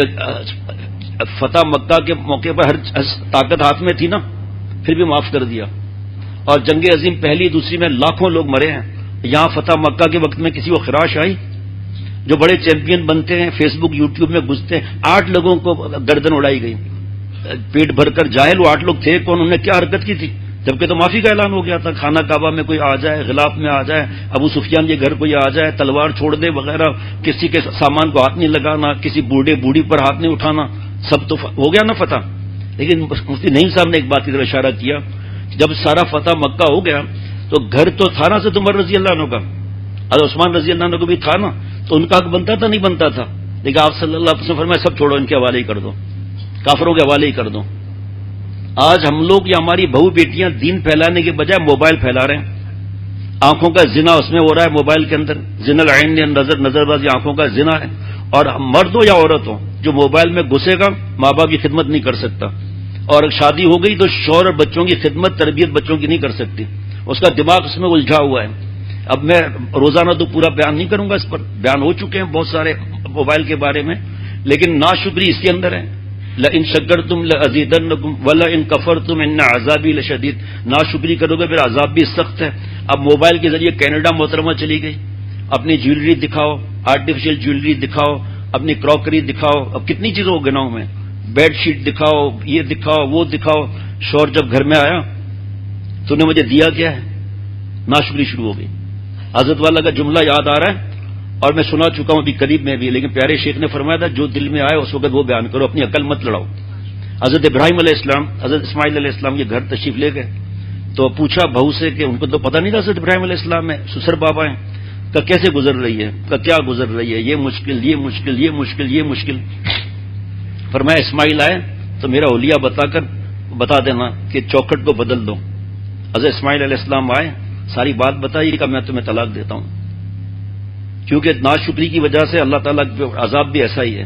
فتح مکہ کے موقع پر ہر طاقت ہاتھ میں تھی نا، پھر بھی معاف کر دیا. اور جنگ عظیم پہلی دوسری میں لاکھوں لوگ مرے ہیں. یہاں فتح مکہ کے وقت میں کسی کو خراش آئی؟ جو بڑے چیمپئن بنتے ہیں فیس بک یوٹیوب میں گھستے ہیں، 8 لوگوں کو گردن اڑائی گئی پیٹ بھر کر. جاہل وہ 8 لوگ تھے کون؟ انہوں نے کیا حرکت کی تھی؟ جبکہ تو معافی کا اعلان ہو گیا تھا. خانہ کعبہ میں کوئی آ جائے، غلاف میں آ جائے، ابو سفیان کے گھر کوئی آ جائے، تلوار چھوڑ دے وغیرہ، کسی کے سامان کو ہاتھ نہیں لگانا، کسی بوڑھی پر ہاتھ نہیں اٹھانا، سب تو ہو گیا نا فتح. لیکن مفتی نعیم صاحب نے ایک بات کی طرف اشارہ کیا، جب سارا فتح مکہ ہو گیا تو گھر تو تھا نا حضرت عمر رضی اللہ عنہ کا، حضرت عثمان رضی اللہ عنہ کو بھی تھا نا، تو ان کا حق بنتا تھا نہیں بنتا تھا، لیکن آپ صلی اللہ علیہ وسلم فرمایا سب چھوڑو، ان کے حوالے ہی کر دو، کافروں کے حوالے ہی کر دو۔ آج ہم لوگ یا ہماری بہو بیٹیاں دین پھیلانے کے بجائے موبائل پھیلا رہے ہیں، آنکھوں کا زنا اس میں ہو رہا ہے موبائل کے اندر، زنا العین نظر بازی آنکھوں کا زنا ہے، اور مرد ہو یا عورت ہو جو موبائل میں گھسے گا ماں باپ کی خدمت نہیں کر سکتا، اور شادی ہو گئی تو شوہر اور بچوں کی خدمت تربیت بچوں کی نہیں کر سکتی، اس کا دماغ اس میں الجھا ہوا ہے۔ اب میں روزانہ تو پورا بیان نہیں کروں گا، اس پر بیان ہو چکے ہیں بہت سارے موبائل کے بارے میں، لیکن ناشکری اس کے اندر ہے۔ لئن شکرتم لازیدنکم ولئن کفرتم ان عذابی لشدید، ناشکری کرو گے پھر عذاب بھی سخت ہے۔ اب موبائل کے ذریعے کینیڈا محترمہ چلی گئی، اپنی جیولری دکھاؤ، آرٹیفیشل جیولری دکھاؤ، اپنی کراکری دکھاؤ، اب کتنی چیزوں کو گناؤں میں، بیڈ شیٹ دکھاؤ، یہ دکھاؤ وہ دکھاؤ۔ شوہر جب گھر میں آیا تو نے مجھے دیا کیا ہے، ناشکری شروع ہو گئی۔ حضرت والا کا جملہ یاد آ رہا ہے اور میں سنا چکا ہوں ابھی قریب میں بھی، لیکن پیارے شیخ نے فرمایا تھا جو دل میں آئے اس وقت وہ بیان کرو، اپنی عقل مت لڑاؤ۔ حضرت ابراہیم علیہ السلام حضرت اسماعیل علیہ السلام کے گھر تشریف لے گئے تو پوچھا بہو سے کہ ان کو تو پتہ نہیں تھا حضرت ابراہیم علیہ السلام میں سسر بابا ہیں، کہ کیسے گزر رہی ہے، کہ کیا گزر رہی ہے، یہ مشکل یہ مشکل یہ مشکل یہ مشکل۔ فرمایا اسماعیل آئے تو میرا اولیاء بتا دینا کہ چوکھٹ کو بدل دو۔ حضرت اسماعیل علیہ السلام آئے، ساری بات بتائی کہ میں تمہیں طلاق دیتا ہوں، کیونکہ ناشکری کی وجہ سے اللہ تعالیٰ کا عذاب بھی ایسا ہی ہے،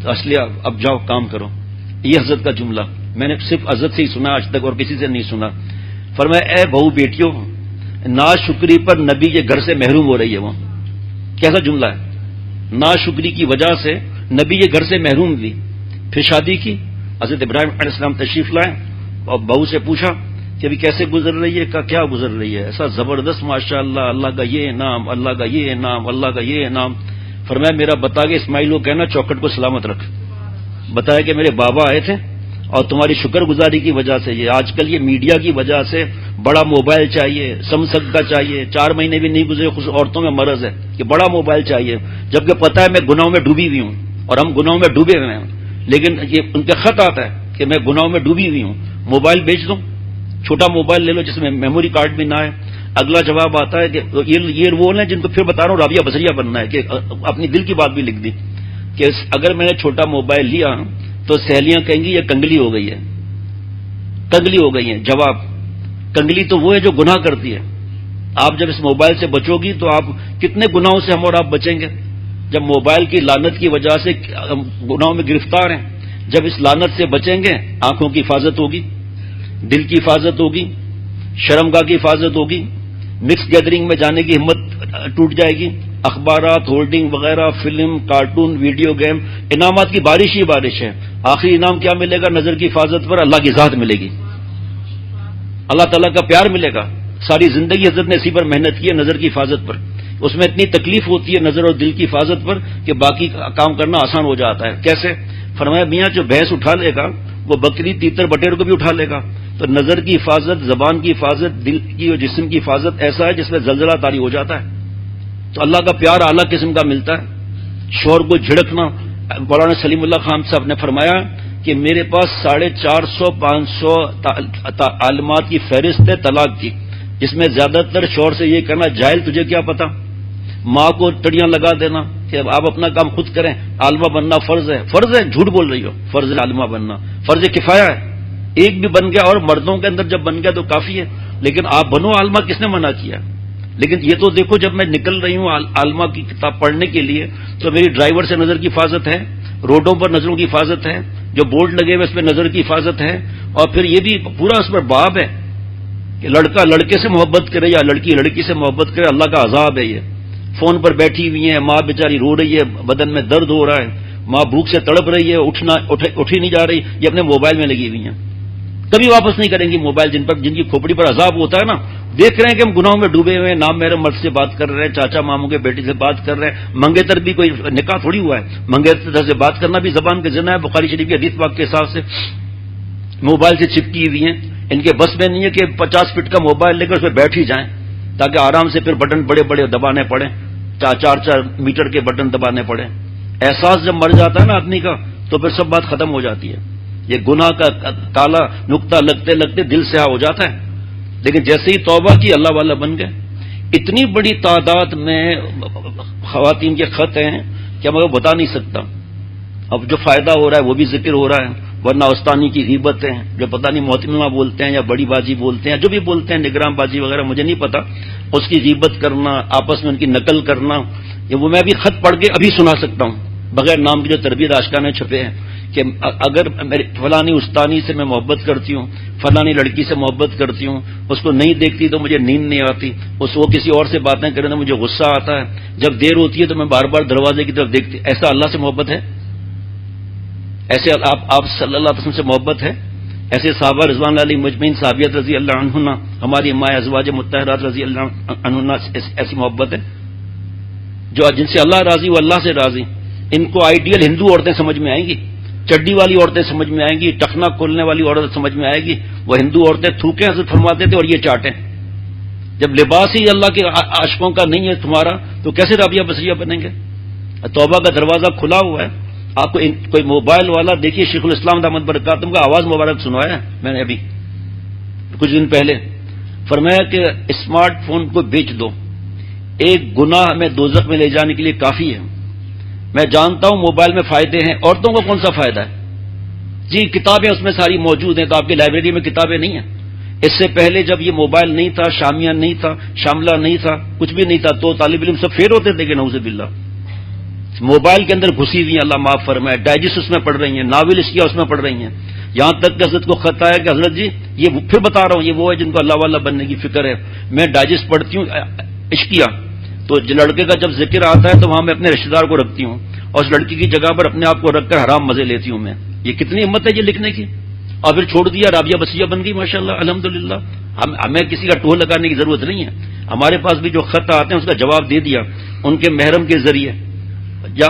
تو اس لیے اب جاؤ کام کرو۔ یہ حضرت کا جملہ میں نے صرف حضرت سے ہی سنا آج تک اور کسی سے نہیں سنا۔ فرمایا اے بہو بیٹیوں، ناشکری پر نبی کے گھر سے محروم ہو رہی ہے وہ، کیسا جملہ ہے، ناشکری کی وجہ سے نبی کے گھر سے محروم ہوئی، پھر شادی کی، حضرت ابراہیم علیہ السلام تشریف لائے اور بہو سے پوچھا کہ ابھی کیسے گزر رہی ہے، کیا گزر رہی ہے، ایسا زبردست ماشاء اللہ، اللہ کا یہ انعام، اللہ کا یہ انعام، اللہ کا یہ انعام۔ فرمایا میرا بتا کے اسماعیل کو کہنا چوکھٹ کو سلامت رکھ، بتایا کہ میرے بابا آئے تھے اور تمہاری شکر گزاری کی وجہ سے، یہ آج کل یہ میڈیا کی وجہ سے بڑا موبائل چاہیے، سمسنگ کا چاہیے، 4 مہینے بھی نہیں گزرے خود عورتوں میں مرض ہے کہ بڑا موبائل چاہیے، جبکہ پتہ ہے میں گناہوں میں ڈوبی ہوئی ہوں اور ہم گناہوں میں ڈوبے ہوئے ہیں، لیکن یہ ان کے خط آتا ہے کہ میں گناہوں میں ڈوبی ہوئی ہوں، موبائل بیچ دوں، چھوٹا موبائل لے لو جس میں میموری کارڈ بھی نہ ہے۔ اگلا جواب آتا ہے کہ یہ وہ ہیں جن کو پھر بتا رہا ہوں رابعہ بصریہ بننا ہے، کہ اپنی دل کی بات بھی لکھ دی کہ اگر میں نے چھوٹا موبائل لیا تو سہیلیاں کہیں گی یہ کنگلی ہو گئی ہے، کنگلی ہو گئی ہیں۔ جواب، کنگلی تو وہ ہے جو گناہ کرتی ہے، آپ جب اس موبائل سے بچو گی تو آپ کتنے گناہوں سے ہم اور آپ بچیں گے، جب موبائل کی لعنت کی وجہ سے گناہوں میں گرفتار ہیں، جب اس لعنت سے بچیں گے آنکھوں کی حفاظت ہوگی، دل کی حفاظت ہوگی، شرمگاہ کی حفاظت ہوگی، مکس گیدرنگ میں جانے کی ہمت ٹوٹ جائے گی، اخبارات، ہولڈنگ وغیرہ، فلم، کارٹون، ویڈیو گیم، انعامات کی بارش ہی بارش ہے۔ آخری انعام کیا ملے گا نظر کی حفاظت پر؟ اللہ کی ذات ملے گی، اللہ تعالیٰ کا پیار ملے گا۔ ساری زندگی حضرت نے اسی پر محنت کی ہے، نظر کی حفاظت پر، اس میں اتنی تکلیف ہوتی ہے نظر اور دل کی حفاظت پر کہ باقی کام کرنا آسان ہو جاتا ہے۔ کیسے؟ فرمایا میاں جو بھینس اٹھا لے گا وہ بکری تیتر بٹیر کو بھی اٹھا لے گا، تو نظر کی حفاظت، زبان کی حفاظت، دل کی اور جسم کی حفاظت ایسا ہے جس میں زلزلہ طاری ہو جاتا ہے، تو اللہ کا پیار اعلیٰ قسم کا ملتا ہے۔ شوہر کو جھڑکنا، مولانا سلیم اللہ خان صاحب نے فرمایا کہ میرے پاس 450-500 عالمات کی فہرست ہے طلاق کی، جس میں زیادہ تر شوہر سے یہ کہنا جاہل تجھے کیا پتا، ماں کو ٹڑیاں لگا دینا کہ آپ اپنا کام خود کریں، عالمہ بننا فرض ہے، فرض ہے، جھوٹ بول رہی ہو، فرض ہے عالمہ بننا، فرض کفایہ ہے، ایک بھی بن گیا اور مردوں کے اندر جب بن گیا تو کافی ہے، لیکن آپ بنو عالمہ، کس نے منع کیا؟ لیکن یہ تو دیکھو جب میں نکل رہی ہوں عالمہ کی کتاب پڑھنے کے لیے تو میری ڈرائیور سے نظر کی حفاظت ہے، روڈوں پر نظروں کی حفاظت ہے، جو بورڈ لگے ہوئے اس پہ نظر کی حفاظت ہے، اور پھر یہ بھی پورا اس پر باب ہے کہ لڑکا لڑکے سے محبت کرے یا لڑکی لڑکی سے محبت کرے، اللہ کا عذاب ہے۔ یہ فون پر بیٹھی ہوئی ہیں، ماں بیچاری رو رہی ہے، بدن میں درد ہو رہا ہے، ماں بھوک سے تڑپ رہی ہے، اٹھی نہیں جا رہی، یہ اپنے موبائل میں لگی ہوئی ہیں، کبھی واپس نہیں کریں گی موبائل، جن کی کھوپڑی پر عذاب ہوتا ہے نا، دیکھ رہے ہیں کہ ہم گناہوں میں ڈوبے ہوئے ہیں، نام میرے مرد سے بات کر رہے ہیں، چاچا ماموں کے بیٹی سے بات کر رہے ہیں، منگیتر بھی کوئی نکاح تھوڑی ہوا ہے، منگیتر سے بات کرنا بھی زبان کے زنا ہے، بخاری شریف کے حدیث پاک کے حساب سے، موبائل سے چپکی ہوئی ہیں، ان کے بس میں نہیں ہے کہ 50 فٹ کا موبائل لے کر اس پہ بیٹھ ہی جائیں تاکہ آرام سے پھر بٹن بڑے بڑے دبانے پڑیں، 4 میٹر کے بٹن دبانے پڑیں۔ احساس جب مر جاتا ہے نا آدمی کا تو پھر سب بات ختم ہو جاتی ہے، یہ گناہ کا کالا نقطہ لگتے لگتے دل سیاہ ہو جاتا ہے، لیکن جیسے ہی توبہ کی اللہ والا بن گئے، اتنی بڑی تعداد میں خواتین کے خط ہیں کہ میں بتا نہیں سکتا. اب جو فائدہ ہو رہا ہے وہ بھی ذکر ہو رہا ہے، ورنہ استانی کی غیبتیں جو پتہ نہیں محتمہ بولتے ہیں یا بڑی بازی بولتے ہیں، جو بھی بولتے ہیں نگران بازی وغیرہ مجھے نہیں پتا، اس کی غیبت کرنا، آپس میں ان کی نقل کرنا، یہ وہ میں ابھی خط پڑھ کے ابھی سنا سکتا ہوں بغیر نام کی جو تربیت آشکانے چھپے ہیں کہ اگر میری فلانی استانی سے میں محبت کرتی ہوں، فلانی لڑکی سے محبت کرتی ہوں، اس کو نہیں دیکھتی تو مجھے نیند نہیں آتی، وہ کسی اور سے باتیں کریں تو مجھے غصہ آتا ہے، جب دیر ہوتی ہے تو میں بار بار دروازے کی طرف دیکھتی. ایسا اللہ سے محبت ہے؟ ایسے آپ صلی اللہ علیہ وسلم سے محبت ہے؟ ایسے صحابہ رضوان اللہ علیہ مجمعین صحابیت رضی اللہ عنہن، ہماری اماء ازواج مطہرات رضی اللہ عنہن ایسی محبت ہے جو جن سے اللہ راضی وہ اللہ سے راضی. ان کو آئیڈیل ہندو عورتیں سمجھ میں آئیں گی، چڈی والی عورتیں سمجھ میں آئیں گی، ٹخنا کھولنے والی عورتیں سمجھ میں آئے گی. وہ ہندو عورتیں تھوکیں حضرت فرماتے تھے اور یہ چاٹیں. جب لباس ہی اللہ کے عاشقوں کا نہیں ہے تمہارا تو کیسے رابعہ بصریہ بنیں گے؟ توبہ کا دروازہ کھلا ہوا ہے. آپ کو کوئی موبائل والا دیکھیے، شیخ الاسلام دامت برکاتہم کا آواز مبارک سنوایا میں نے ابھی کچھ دن پہلے. فرمایا کہ اسمارٹ فون کو بیچ دو، ایک گناہ ہمیں دوزخ میں لے جانے کے لیے کافی ہے. میں جانتا ہوں موبائل میں فائدے ہیں، عورتوں کو کون سا فائدہ ہے؟ جی کتابیں اس میں ساری موجود ہیں، تو آپ کی لائبریری میں کتابیں نہیں ہیں؟ اس سے پہلے جب یہ موبائل نہیں تھا، شامیہ نہیں تھا، شاملہ نہیں تھا، کچھ بھی نہیں تھا، تو طالب علم سب فیل ہوتے تھے کہ نعوذ باللہ. موبائل کے اندر گھسی ہوئی ہیں، اللہ معاف فرمائے، ڈائجسٹ اس میں پڑھ رہی ہیں، ناول اشقیہ اس میں پڑھ رہی ہیں. یہاں تک کہ حضرت کو خط آیا کہ حضرت جی یہ پھر بتا رہا ہوں، یہ وہ ہے جن کو اللہ والا بننے کی فکر ہے، میں ڈائجسٹ پڑھتی ہوں اشقیہ، تو لڑکے کا جب ذکر آتا ہے تو وہاں میں اپنے رشتے دار کو رکھتی ہوں اور اس لڑکی کی جگہ پر اپنے آپ کو رکھ کر حرام مزے لیتی ہوں میں. یہ کتنی ہمت ہے یہ لکھنے کی. اور پھر چھوڑ دیا، رابعہ بصریہ بن گئی ماشاءاللہ الحمدللہ. ہمیں کسی کا ٹوہ لگانے کی ضرورت نہیں ہے. ہمارے پاس بھی جو خط آتے ہیں اس کا جواب دے دیا ان کے محرم کے ذریعے یا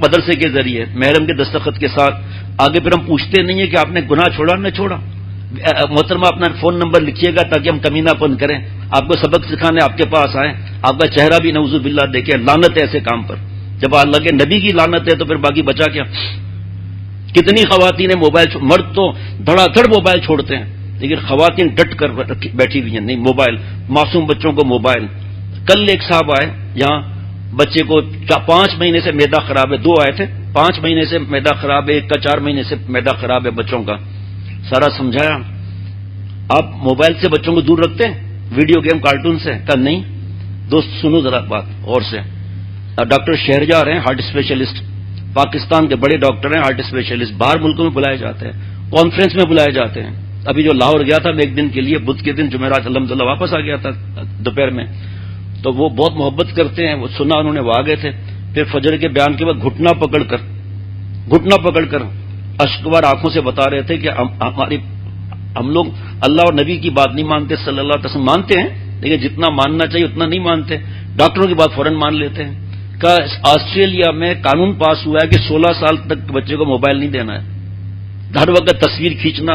مدرسے کے ذریعے محرم کے دستخط کے ساتھ. آگے پھر ہم پوچھتے نہیں ہیں کہ آپ نے گناہ چھوڑا نہ چھوڑا. محترمہ اپنا فون نمبر لکھیے گا تاکہ ہم کمینہ پن کریں، آپ کو سبق سکھانے آپ کے پاس آئیں، آپ کا چہرہ بھی نعوذ باللہ دیکھیں. لعنت ہے ایسے کام پر. جب اللہ کے نبی کی لعنت ہے تو پھر باقی بچا کیا؟ کتنی خواتین موبائل مرد تو دھڑا دھڑ موبائل چھوڑتے ہیں، لیکن خواتین ڈٹ کر بیٹھی ہوئی ہیں، نہیں موبائل، معصوم بچوں کو موبائل. کل ایک صاحب آئے یہاں، بچے کو 5 مہینے سے میدا خراب ہے، 2 آئے تھے، 5 مہینے سے میدا خراب ہے، ایک کا 4 مہینے سے میدا خراب ہے بچوں کا. سارا سمجھایا. آپ موبائل سے بچوں کو دور رکھتے ہیں، ویڈیو گیم کارٹون سے؟ کہا نہیں. دوست سنو ذرا بات اور سے. ڈاکٹر شہرجار ہیں ہارٹ اسپیشلسٹ، پاکستان کے بڑے ڈاکٹر ہیں ہارٹ اسپیشلسٹ، باہر ملکوں میں بلائے جاتے ہیں، کانفرنس میں بلائے جاتے ہیں. ابھی جو لاہور گیا تھا میں ایک دن کے لیے، بدھ کے دن جمعرات الحمدللہ واپس آ گیا تھا دوپہر میں. تو وہ بہت محبت کرتے ہیں، وہ سنا انہوں نے، وہ آ گئے تھے. پھر فجر کے بیان کے بعد گھٹنا پکڑ کر اشکوار آنکھوں سے بتا رہے تھے کہ ہم لوگ اللہ اور نبی کی بات نہیں مانتے، صلی اللہ علیہ وسلم مانتے ہیں لیکن جتنا ماننا چاہیے اتنا نہیں مانتے، ڈاکٹروں کی بات فوراً مان لیتے ہیں. کہ آسٹریلیا میں قانون پاس ہوا ہے کہ 16 سال تک بچے کو موبائل نہیں دینا ہے. ہر وقت تصویر کھینچنا.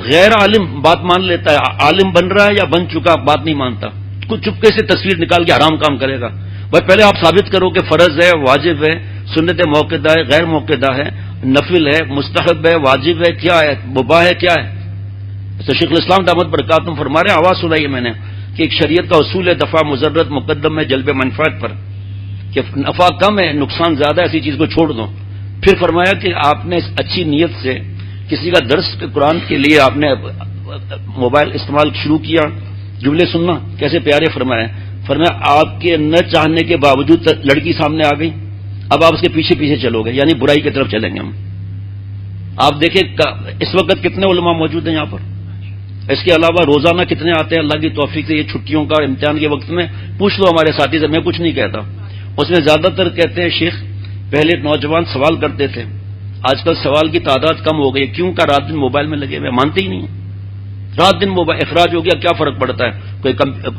غیر عالم بات مان لیتا ہے، عالم بن رہا ہے یا بن چکا بات نہیں مانتا، کچھ چپکے سے تصویر نکال کے حرام کام کرے گا. بھائی پہلے آپ ثابت کرو کہ فرض ہے، واجب ہے، سنت موقدہ ہے، غیر موقدہ ہے، نفل ہے، مستحب ہے، واجب ہے، کیا ہے، مباح ہے، کیا ہے. تو شیخ الاسلام دامت برکاتہم فرما رہے ہیں، آواز سنائی میں نے کہ ایک شریعت کا اصول ہے دفع مضرت مقدم ہے جلب منفعت پر، کہ نفع کم ہے نقصان زیادہ ہے، ایسی چیز کو چھوڑ دو. پھر فرمایا کہ آپ نے اچھی نیت سے کسی کا درس قرآن کے لیے آپ نے موبائل استعمال شروع کیا، جملے سننا کیسے پیارے فرمائے. فرمایا آپ کے نہ چاہنے کے باوجود لڑکی سامنے آ گئی، اب آپ اس کے پیچھے پیچھے چلو گے، یعنی برائی کی طرف چلیں گے ہم. آپ دیکھیں اس وقت کتنے علماء موجود ہیں یہاں پر. اس کے علاوہ روزانہ کتنے آتے ہیں اللہ کی توفیق سے. یہ چھٹیوں کا امتحان کے وقت میں پوچھ لو ہمارے ساتھی سے، میں کچھ نہیں کہتا. اس میں زیادہ تر کہتے ہیں شیخ پہلے نوجوان سوال کرتے تھے، آج کل سوال کی تعداد کم ہو گئی. کیوں؟ کا رات دن موبائل میں لگے ہوئے، مانتے ہی نہیں. رات دن موبائل اخراج ہو گیا، کیا فرق پڑتا ہے؟ کوئی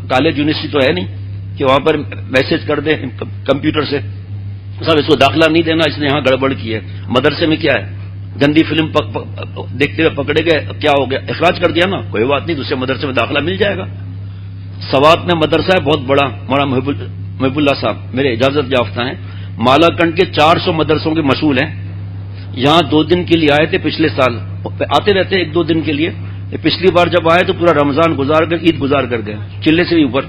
کالج یونیورسٹی تو ہے نہیں کہ وہاں پر میسج کر دیں کمپیوٹر سے صاحب اس کو داخلہ نہیں دینا، اس نے یہاں گڑبڑ کی ہے. مدرسے میں کیا ہے، گندی فلم دیکھتے ہوئے پکڑے گئے، کیا ہو گیا، اخراج کر دیا نا، کوئی بات نہیں، دوسرے مدرسے میں داخلہ مل جائے گا. سوات میں مدرسہ ہے بہت بڑا، مولانا محب اللہ صاحب میرے اجازت یافتہ ہیں، مالا کنڈ کے 400 مدرسوں کے مسئول ہیں. یہاں 2 دن کے لیے آئے تھے پچھلے سال، آتے رہتے 1-2 دن کے لیے. پچھلی بار جب آئے تو پورا رمضان گزار کر عید گزار کر گئے، چلے سے بھی اوپر.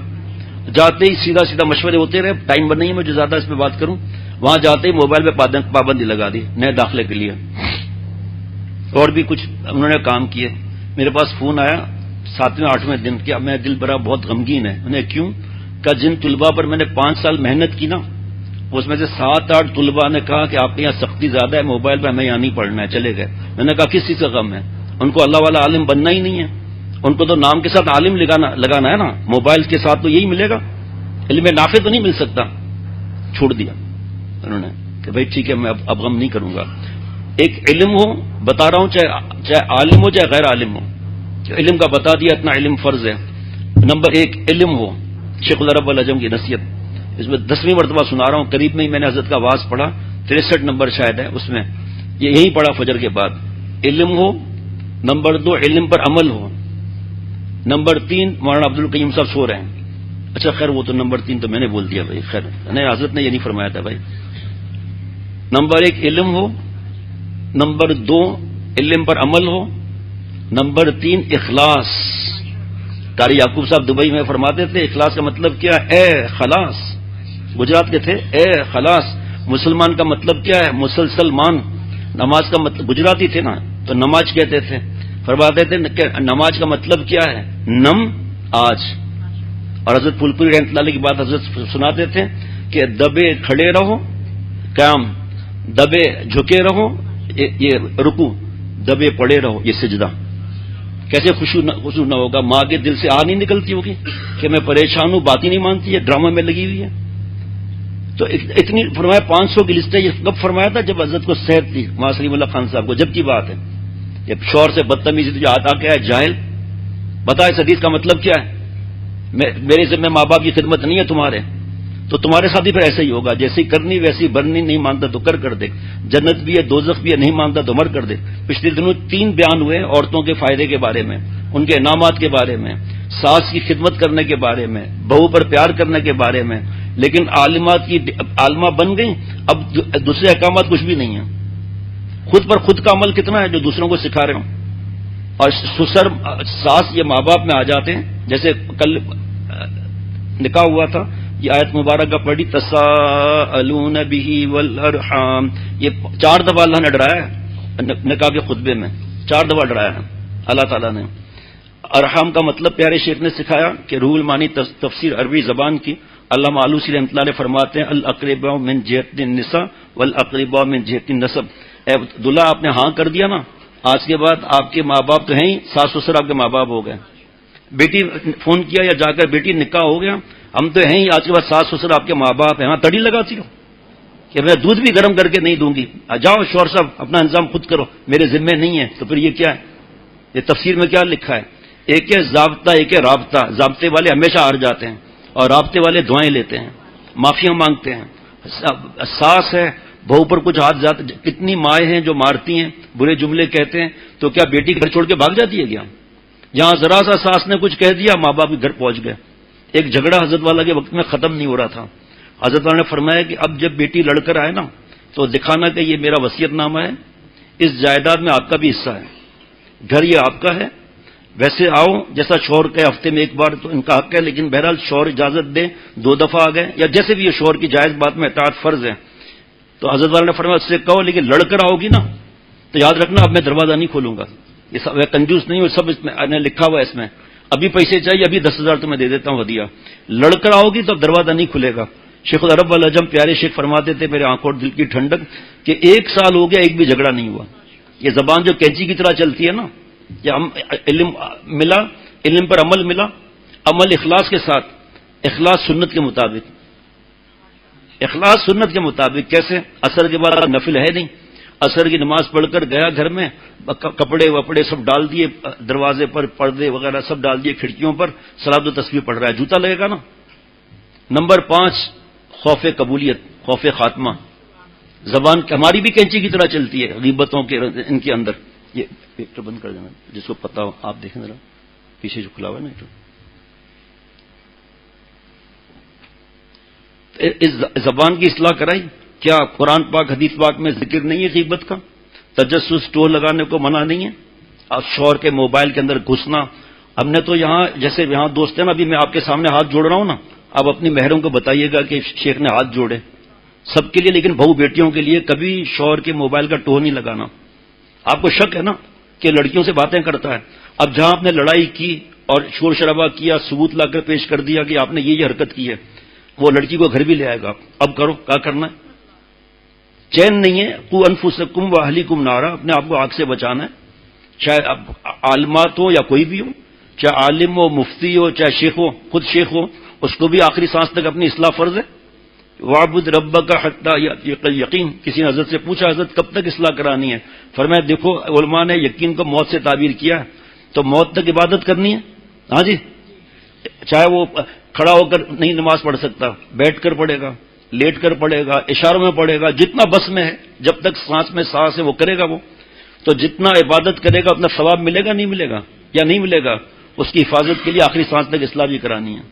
جاتے ہی سیدھا سیدھا مشورے ہوتے رہے، ٹائم بن نہیں ہے مجھے زیادہ اس پہ بات کروں. وہاں جاتے ہی موبائل پہ پابندی لگا دی نئے داخلے کے لیے. اور بھی کچھ انہوں نے کام کیے. میرے پاس فون آیا 7ویں 8ویں دن کہ میں دل برا بہت غمگین ہے. انہیں کیوں؟ کہ جن طلباء پر میں نے 5 سال محنت کی نا، اس میں سے 7-8 طلباء نے کہا کہ آپ کے یہاں سختی زیادہ ہے، موبائل پہ ہمیں یہاں نہیں پڑھنا ہے، چلے گئے. میں نے کہا کس چیز کا غم ہے؟ ان کو اللہ والا عالم بننا ہی نہیں ہے، ان کو تو نام کے ساتھ عالم لگانا ہے نا، موبائل کے ساتھ تو یہی ملے گا، علم نافع تو نہیں مل سکتا. چھوڑ دیا انہوں نے کہ بھائی ٹھیک ہے میں اب غم نہیں کروں گا. ایک علم ہو، بتا رہا ہوں، چاہے عالم ہو چاہے غیر عالم ہو، علم کا بتا دیا اتنا علم فرض ہے. نمبر 1 علم ہو. شیخ العرب العجم کی نصیحت اس میں 10ویں مرتبہ سنا رہا ہوں، قریب میں ہی میں نے حضرت کا آواز پڑھا، 63 نمبر شاید ہے اس میں، یہی پڑھا فجر کے بعد. علم ہو. نمبر 2 علم پر عمل ہو. نمبر 3 مولانا عبد القیوم صاحب سو رہے ہیں. اچھا خیر وہ تو نمبر 3 تو میں نے بول دیا بھائی، خیر نہیں حضرت نے یہ نہیں فرمایا تھا بھائی. نمبر 1 علم ہو. نمبر 2 علم پر عمل ہو. نمبر 3 اخلاص. قاری یعقوب صاحب دبئی میں فرماتے تھے اخلاص کا مطلب کیا ہے؟ اے خلاص. گجرات کے تھے. اے خلاص. مسلمان کا مطلب کیا ہے؟ مسلسل مان. نماز کا مطلب، گجراتی تھے نا تو نماز کہتے تھے. فرماتے تھے کہ نماز کا مطلب کیا ہے؟ نم آج. اور حضرت پھول پوری رحمۃ اللہ علیہ کی بات حضرت سناتے تھے کہ دبے کھڑے رہو قیام، دبے جھکے رہو یہ رکوع، دبے پڑے رہو یہ سجدہ. کیسے خشوع نہ ہوگا؟ ماں کے دل سے آ نہیں نکلتی ہوگی کہ میں پریشان ہوں، بات ہی نہیں مانتی ہے، ڈرامہ میں لگی ہوئی ہے. تو اتنی فرمایا 500 کی لسٹ ہے. یہ کب فرمایا تھا؟ جب حضرت کو صحت تھی وہاں سلیم اللہ خان صاحب کو. جب کی بات ہے جب شور سے بدتمیزی تجھے آتا کیا ہے جاہل. بتا اس حدیث کا مطلب کیا ہے؟ میرے ذمہ ماں باپ کی خدمت نہیں ہے تمہارے، تو تمہارے ساتھ بھی پھر ایسا ہی ہوگا. جیسی کرنی ویسی برنی. نہیں مانتا تو کر دے. جنت بھی ہے دوزخ بھی ہے، نہیں مانتا تو مر کر دے. پچھلے دنوں 3 بیان ہوئے عورتوں کے فائدے کے بارے میں، ان کے انعامات کے بارے میں، ساس کی خدمت کرنے کے بارے میں، بہو پر پیار کرنے کے بارے میں. لیکن عالمہ بن گئی، اب دوسرے احکامات کچھ بھی نہیں ہیں. خود پر خود کا عمل کتنا ہے جو دوسروں کو سکھا رہے ہوں. اور سسر ساس یہ ماں باپ میں آ جاتے ہیں. جیسے کل نکاح ہوا تھا، یہ آیت مبارکہ پڑھی تساءلون بہ والارحام. یہ 4 دفعہ اللہ نے ڈرایا ہے نکاح کے خطبے میں، 4 دفعہ ڈرایا ہے اللہ تعالیٰ نے. ارحام کا مطلب پیارے شیخ نے سکھایا کہ روح المعانی تفسیر عربی زبان کی علامہ آلوسی رحمۃ اللہ علیہ فرماتے ہیں الاقرباء من جہت النساء والاقرباء من جہت النسب. اے دلہا آپ نے ہاں کر دیا نا، آج کے بعد آپ کے ماں باپ تو ہیں ہی، ساس سسر آپ کے ماں باپ ہو گئے. بیٹی فون کیا یا جا کر بیٹی نکاح ہو گیا، ہم تو ہیں ہی، آج کے بعد ساس سسر آپ کے ماں باپ ہیں. ہاں تڑی لگاتی ہو کہ میں دودھ بھی گرم کر کے نہیں دوں گی، جاؤ شوہر صاحب اپنا انتظام خود کرو، میرے ذمے نہیں ہے. تو پھر یہ کیا ہے؟ یہ تفسیر میں کیا لکھا ہے؟ ایک ہے ضابطہ، ایک ہے رابطہ. ضابطے والے ہمیشہ ہار جاتے ہیں اور رابطے والے دعائیں لیتے ہیں، معافیاں مانگتے ہیں. ساس ہے بہو پر کچھ ہاتھ جاتے. کتنی مائیں ہیں جو مارتی ہیں، برے جملے کہتے ہیں، تو کیا بیٹی گھر چھوڑ کے بھاگ جاتی ہے کیا؟ جہاں ذرا سا ساس نے کچھ کہہ دیا ماں باپ کے گھر پہنچ گئے. ایک جھگڑا حضرت والا کے وقت میں ختم نہیں ہو رہا تھا. حضرت والا نے فرمایا کہ اب جب بیٹی لڑ کر آئے نا تو دکھانا کہ یہ میرا وصیت نامہ ہے، اس جائیداد میں آپ کا بھی حصہ ہے، گھر یہ آپ کا ہے. ویسے آؤ جیسا شوہر کے ہفتے میں ایک بار تو ان کا حق ہے، لیکن بہرحال شوہر اجازت دے 2 دفعہ آ گئے یا جیسے بھی یہ شوہر کی جائز بات میں اطاعت فرض ہے. تو حضرت والا نے فرمایا اس سے کہو لیکن لڑ کر آؤ گی نا تو یاد رکھنا اب میں دروازہ نہیں کھولوں گا. یہ سب کنجوس نہیں ہو، سب اس میں لکھا ہوا ہے، اس میں ابھی پیسے چاہیے ابھی 10,000 تو میں دے دیتا ہوں ہدیہ. لڑ کر آؤ گی تو اب دروازہ نہیں کھلے گا. شیخ العرب والعجم پیارے شیخ فرماتے تھے میرے آنکھوں اور دل کی ٹھنڈک کہ 1 سال ہو گیا ایک بھی جھگڑا نہیں ہوا. یہ زبان جو کینچی کی طرح چلتی ہے نا، یہ علم ملا، علم پر عمل ملا، عمل اخلاص کے ساتھ، اخلاص سنت کے مطابق. اخلاص سنت کے مطابق کیسے؟ اثر کے بعد نفل ہے نہیں، اثر کی نماز پڑھ کر گیا گھر میں، کپڑے وپڑے سب ڈال دیے دروازے پر، پردے وغیرہ سب ڈال دیے کھڑکیوں پر، صلاۃ و تسبیح پڑھ رہا ہے، جوتا لگے گا نا. نمبر 5 خوف قبولیت، خوف خاتمہ. زبان ہماری بھی کینچی کی طرح چلتی ہے غیبتوں کے ان کے اندر. یہ پیپر بند کر دینا جس کو پتا ہو، آپ دیکھیں ذرا پیچھے جو کھلا ہوا ہے نا. اس زبان کی اصلاح کرائی. کیا قرآن پاک حدیث پاک میں ذکر نہیں ہے غیبت کا؟ تجسس ٹول لگانے کو منع نہیں ہے؟ اب شوہر کے موبائل کے اندر گھسنا. ہم نے تو یہاں جیسے یہاں دوست ہیں نا، ابھی میں آپ کے سامنے ہاتھ جوڑ رہا ہوں نا، آپ اپنی مہروں کو بتائیے گا کہ شیخ نے ہاتھ جوڑے سب کے لیے، لیکن بہو بیٹیوں کے لیے کبھی شوہر کے موبائل کا ٹون نہیں لگانا. آپ کو شک ہے نا کہ لڑکیوں سے باتیں کرتا ہے. اب جہاں آپ نے لڑائی کی اور شور شرابہ کیا، ثبوت لا کر پیش کر دیا کہ آپ نے یہ حرکت کی ہے، وہ لڑکی کو گھر بھی لے آئے گا. اب کرو، کیا کرنا ہے؟ چین نہیں ہے. قو انفسکم واہلیکم نارا، اپنے آپ کو آگ سے بچانا ہے. چاہے عالمات ہو یا کوئی بھی ہو، چاہے عالم ہو، مفتی ہو، چاہے شیخ ہو، خود شیخ ہو، اس کو بھی آخری سانس تک اپنی اصلاح فرض ہے. وعبد ربک حتی یأتیک الیقین. کسی نے حضرت سے پوچھا حضرت کب تک اصلاح کرانی ہے؟ فرمایا دیکھو علماء نے یقین کو موت سے تعبیر کیا ہے، تو موت تک عبادت کرنی ہے. ہاں جی، چاہے وہ کھڑا ہو کر نہیں نماز پڑھ سکتا، بیٹھ کر پڑھے گا، لیٹ کر پڑھے گا، اشاروں میں پڑھے گا، جتنا بس میں ہے، جب تک سانس میں سانس ہے وہ کرے گا. وہ تو جتنا عبادت کرے گا اتنا ثواب ملے گا نہیں ملے گا یا نہیں ملے گا. اس کی حفاظت کے لیے آخری سانس تک اصلاح بھی کرانی ہے.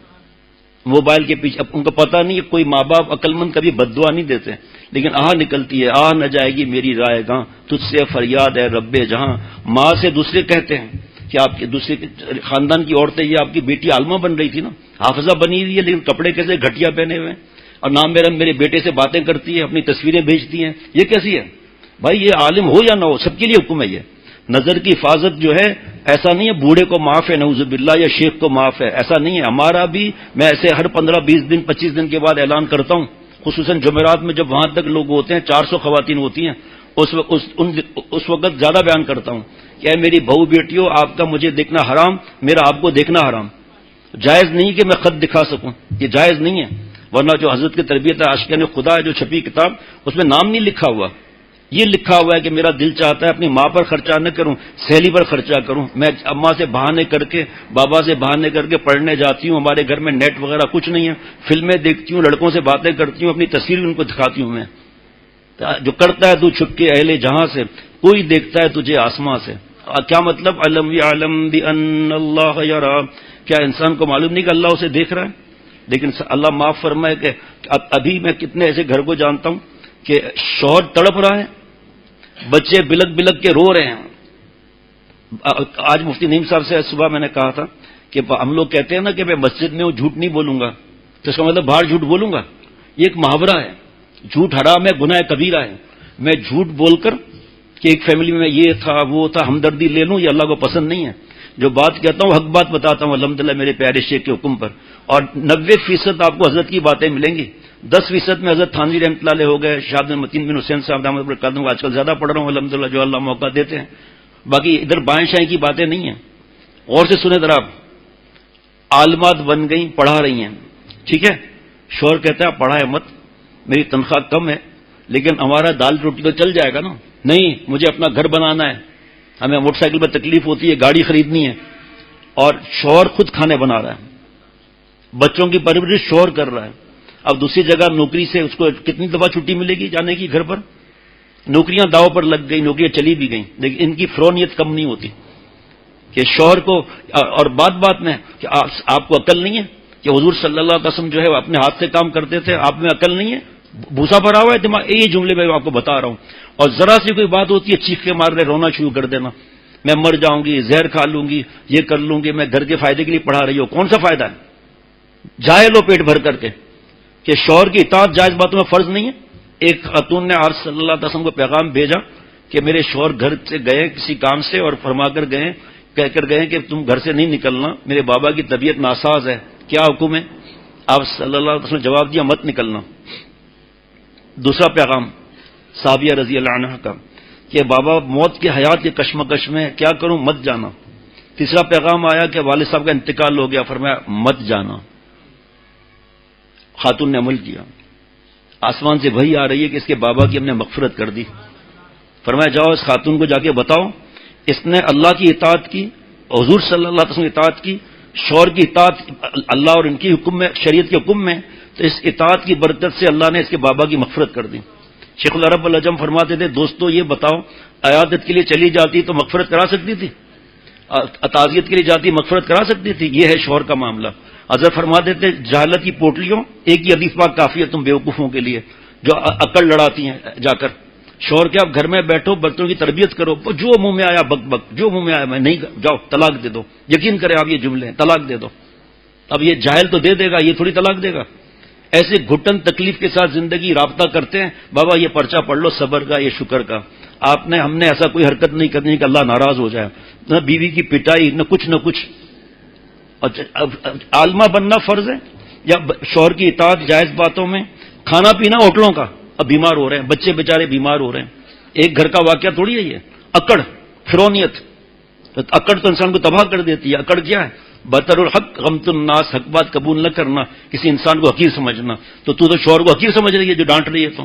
موبائل کے پیچھے ان کو پتہ نہیں ہے، کوئی ماں باپ عقل مند کبھی بد دعا نہیں دیتے، لیکن نکلتی ہے، نہ جائے گی میری رائے گاں، تجھ سے فریاد ہے رب جہاں. ماں سے دوسرے کہتے ہیں کہ آپ کے دوسرے خاندان کی عورتیں، یہ آپ کی بیٹی عالمہ بن رہی تھی نا، حافظہ بنی ہوئی ہے لیکن کپڑے کیسے گھٹیا پہنے ہوئے ہیں، اور نام میرے بیٹے سے باتیں کرتی ہے، اپنی تصویریں بھیجتی ہیں. یہ کیسی ہے بھائی؟ یہ عالم ہو یا نہ ہو، سب کے لیے حکم ہے. یہ نظر کی حفاظت جو ہے ایسا نہیں ہے بوڑھے کو معاف ہے نعوذ باللہ یا شیخ کو معاف ہے، ایسا نہیں ہے. ہمارا بھی میں ایسے ہر 15-20 دن 25 دن کے بعد اعلان کرتا ہوں، خصوصاً جمعرات میں جب وہاں تک لوگ ہوتے ہیں، 400 خواتین ہوتی ہیں، اس وقت زیادہ بیان کرتا ہوں کہ اے میری بہو بیٹیوں، آپ کا مجھے دیکھنا حرام، میرا آپ کو دیکھنا حرام. جائز نہیں کہ میں خط دکھا سکوں، یہ جائز نہیں ہے. ورنہ جو حضرت کی تربیت عاشقان خدا ہے جو چھپی کتاب، اس میں نام نہیں لکھا ہوا، یہ لکھا ہوا ہے کہ میرا دل چاہتا ہے اپنی ماں پر خرچہ نہ کروں، سہیلی پر خرچہ کروں. میں اماں سے بہانے کر کے، بابا سے بہانے کر کے پڑھنے جاتی ہوں، ہمارے گھر میں نیٹ وغیرہ کچھ نہیں ہے، فلمیں دیکھتی ہوں، لڑکوں سے باتیں کرتی ہوں، اپنی تصویر ان کو دکھاتی ہوں. میں جو کرتا ہے تو چھپ کے اہل جہاں سے، کوئی دیکھتا ہے تجھے آسماں سے. کیا مطلب؟ علم یعلم بان اللہ یرا، کیا انسان کو معلوم نہیں کہ اللہ اسے دیکھ رہا ہے؟ لیکن اللہ معاف فرمائے کہ ابھی میں کتنے ایسے گھر کو جانتا ہوں کہ شوہر تڑپ رہا ہے، بچے بلک بلک کے رو رہے ہیں. آج مفتی نعیم صاحب سے صبح میں نے کہا تھا کہ ہم لوگ کہتے ہیں نا کہ میں مسجد میں جھوٹ نہیں بولوں گا، تو اس کا مطلب باہر جھوٹ بولوں گا. یہ ایک محاورہ ہے، جھوٹ حرام ہے، گناہ کبیرہ ہے. میں جھوٹ بول کر کہ ایک فیملی میں یہ تھا وہ تھا ہمدردی لے لوں، یہ اللہ کو پسند نہیں ہے. جو بات کہتا ہوں حق بات بتاتا ہوں الحمدللہ میرے پیارے شیخ کے حکم پر. اور 90% آپ کو حضرت کی باتیں ملیں گی. 10% میں حضرت تھانوی رحمۃ اللہ علیہ ہو گئے، شاہ عبد المتین بن حسین صاحب دامت برکاتہ، آج کل زیادہ پڑھ رہا ہوں الحمدللہ جو اللہ موقع دیتے ہیں. باقی ادھر بائیں شائیں کی باتیں نہیں ہیں. اور سے سنیں ذرا، عالمات بن گئیں، پڑھا رہی ہیں، ٹھیک ہے. شوہر کہتا ہے پڑھائے مت، میری تنخواہ کم ہے لیکن ہمارا دال روٹی تو چل جائے گا نا. نہیں، مجھے اپنا گھر بنانا ہے، ہمیں موٹر سائیکل پر تکلیف ہوتی ہے، گاڑی خریدنی ہے. اور شوہر خود کھانے بنا رہا ہے، بچوں کی پرورش شوہر کر رہا ہے. اب دوسری جگہ نوکری سے اس کو کتنی دفعہ چھٹی ملے گی جانے کی گھر پر؟ نوکریاں داؤ پر لگ گئی، نوکریاں چلی بھی گئیں، لیکن ان کی فرونیت کم نہیں ہوتی کہ شوہر کو. اور بات میں کہ آپ کو عقل نہیں ہے کہ حضور صلی اللہ علیہ وسلم جو ہے اپنے ہاتھ سے کام کرتے تھے، آپ میں عقل نہیں ہے، بھوسا بھرا ہوا ہے دماغ. یہ جملے میں آپ کو بتا رہا ہوں. اور ذرا سی کوئی بات ہوتی ہے چیخ کے مار رہے، رونا شروع کر دینا، میں مر جاؤں گی، زہر کھا لوں گی، یہ کر لوں گی، میں گھر کے فائدے کے لیے پڑھا رہی ہوں. کون سا فائدہ ہے؟ جائے لو پیٹ بھر کر کے کہ شوہر کی اطاعت جائز باتوں میں فرض نہیں ہے. ایک خاتون نے عرض صلی اللہ علیہ وسلم کو پیغام بھیجا کہ میرے شوہر گھر سے گئے کسی کام سے اور فرما کر گئے، کہہ کر گئے کہ تم گھر سے نہیں نکلنا، میرے بابا کی طبیعت ناساز ہے، کیا حکم ہے؟ آپ صلی اللہ علیہ وسلم نے جواب دیا مت نکلنا. دوسرا پیغام صحابیہ رضی اللہ عنہ کا کہ بابا موت کے حیات کے کشمکش میں کیا کروں، مت جانا. تیسرا پیغام آیا کہ والد صاحب کا انتقال ہو گیا، فرمایا مت جانا. خاتون نے عمل کیا. آسمان سے وحی آ رہی ہے کہ اس کے بابا کی ہم نے مغفرت کر دی. فرمایا جاؤ اس خاتون کو جا کے بتاؤ اس نے اللہ کی اطاعت کی، حضور صلی اللہ علیہ وسلم کی اطاعت کی، شوہر کی اطاعت اللہ اور ان کی حکم میں، شریعت کے حکم میں، تو اس اطاعت کی برکت سے اللہ نے اس کے بابا کی مغفرت کر دی. شیخ العرب العجم فرماتے تھے دوستو یہ بتاؤ عیادت کے لیے چلی جاتی تو مغفرت کرا سکتی تھی، تعزیت کے لیے جاتی مغفرت کرا سکتی تھی. یہ ہے شوہر کا معاملہ. حضرت فرماتے تھے جہالت کی پوٹلیوں، ایک ہی حدیث پاک کافی ہے تم بیوقوفوں کے لیے جو عقل لڑاتی ہیں جا کر. شوہر کے آپ گھر میں بیٹھو، بچوں کی تربیت کرو، جو منہ میں آیا بک بک، جو منہ میں آیا میں نہیں، جاؤ طلاق دے دو. یقین کریں آپ یہ جملے ہیں، طلاق دے دو. اب یہ جاہل تو دے گا، یہ تھوڑی طلاق دے گا. ایسے گھٹن تکلیف کے ساتھ زندگی رابطہ کرتے ہیں. بابا یہ پرچہ پڑھ لو صبر کا، یہ شکر کا. ہم نے ایسا کوئی حرکت نہیں کرنی کہ اللہ ناراض ہو جائے، نہ بیوی کی پٹائی، نہ کچھ. عالمہ بننا فرض ہے یا شوہر کی اطاعت جائز باتوں میں. کھانا پینا ہوٹلوں کا، اب بیمار ہو رہے ہیں بچے بیچارے، بیمار ہو رہے ہیں. ایک گھر کا واقعہ تھوڑی ہے یہ. اکڑ، فرونیت، اکڑ تو انسان کو تباہ کر دیتی ہے. اکڑ کیا ہے؟ بطر الحق غمت الناس، حق بات قبول نہ کرنا، کسی انسان کو حقیر سمجھنا. تو شوہر کو حقیر سمجھ رہی ہے جو ڈانٹ رہی ہے. تو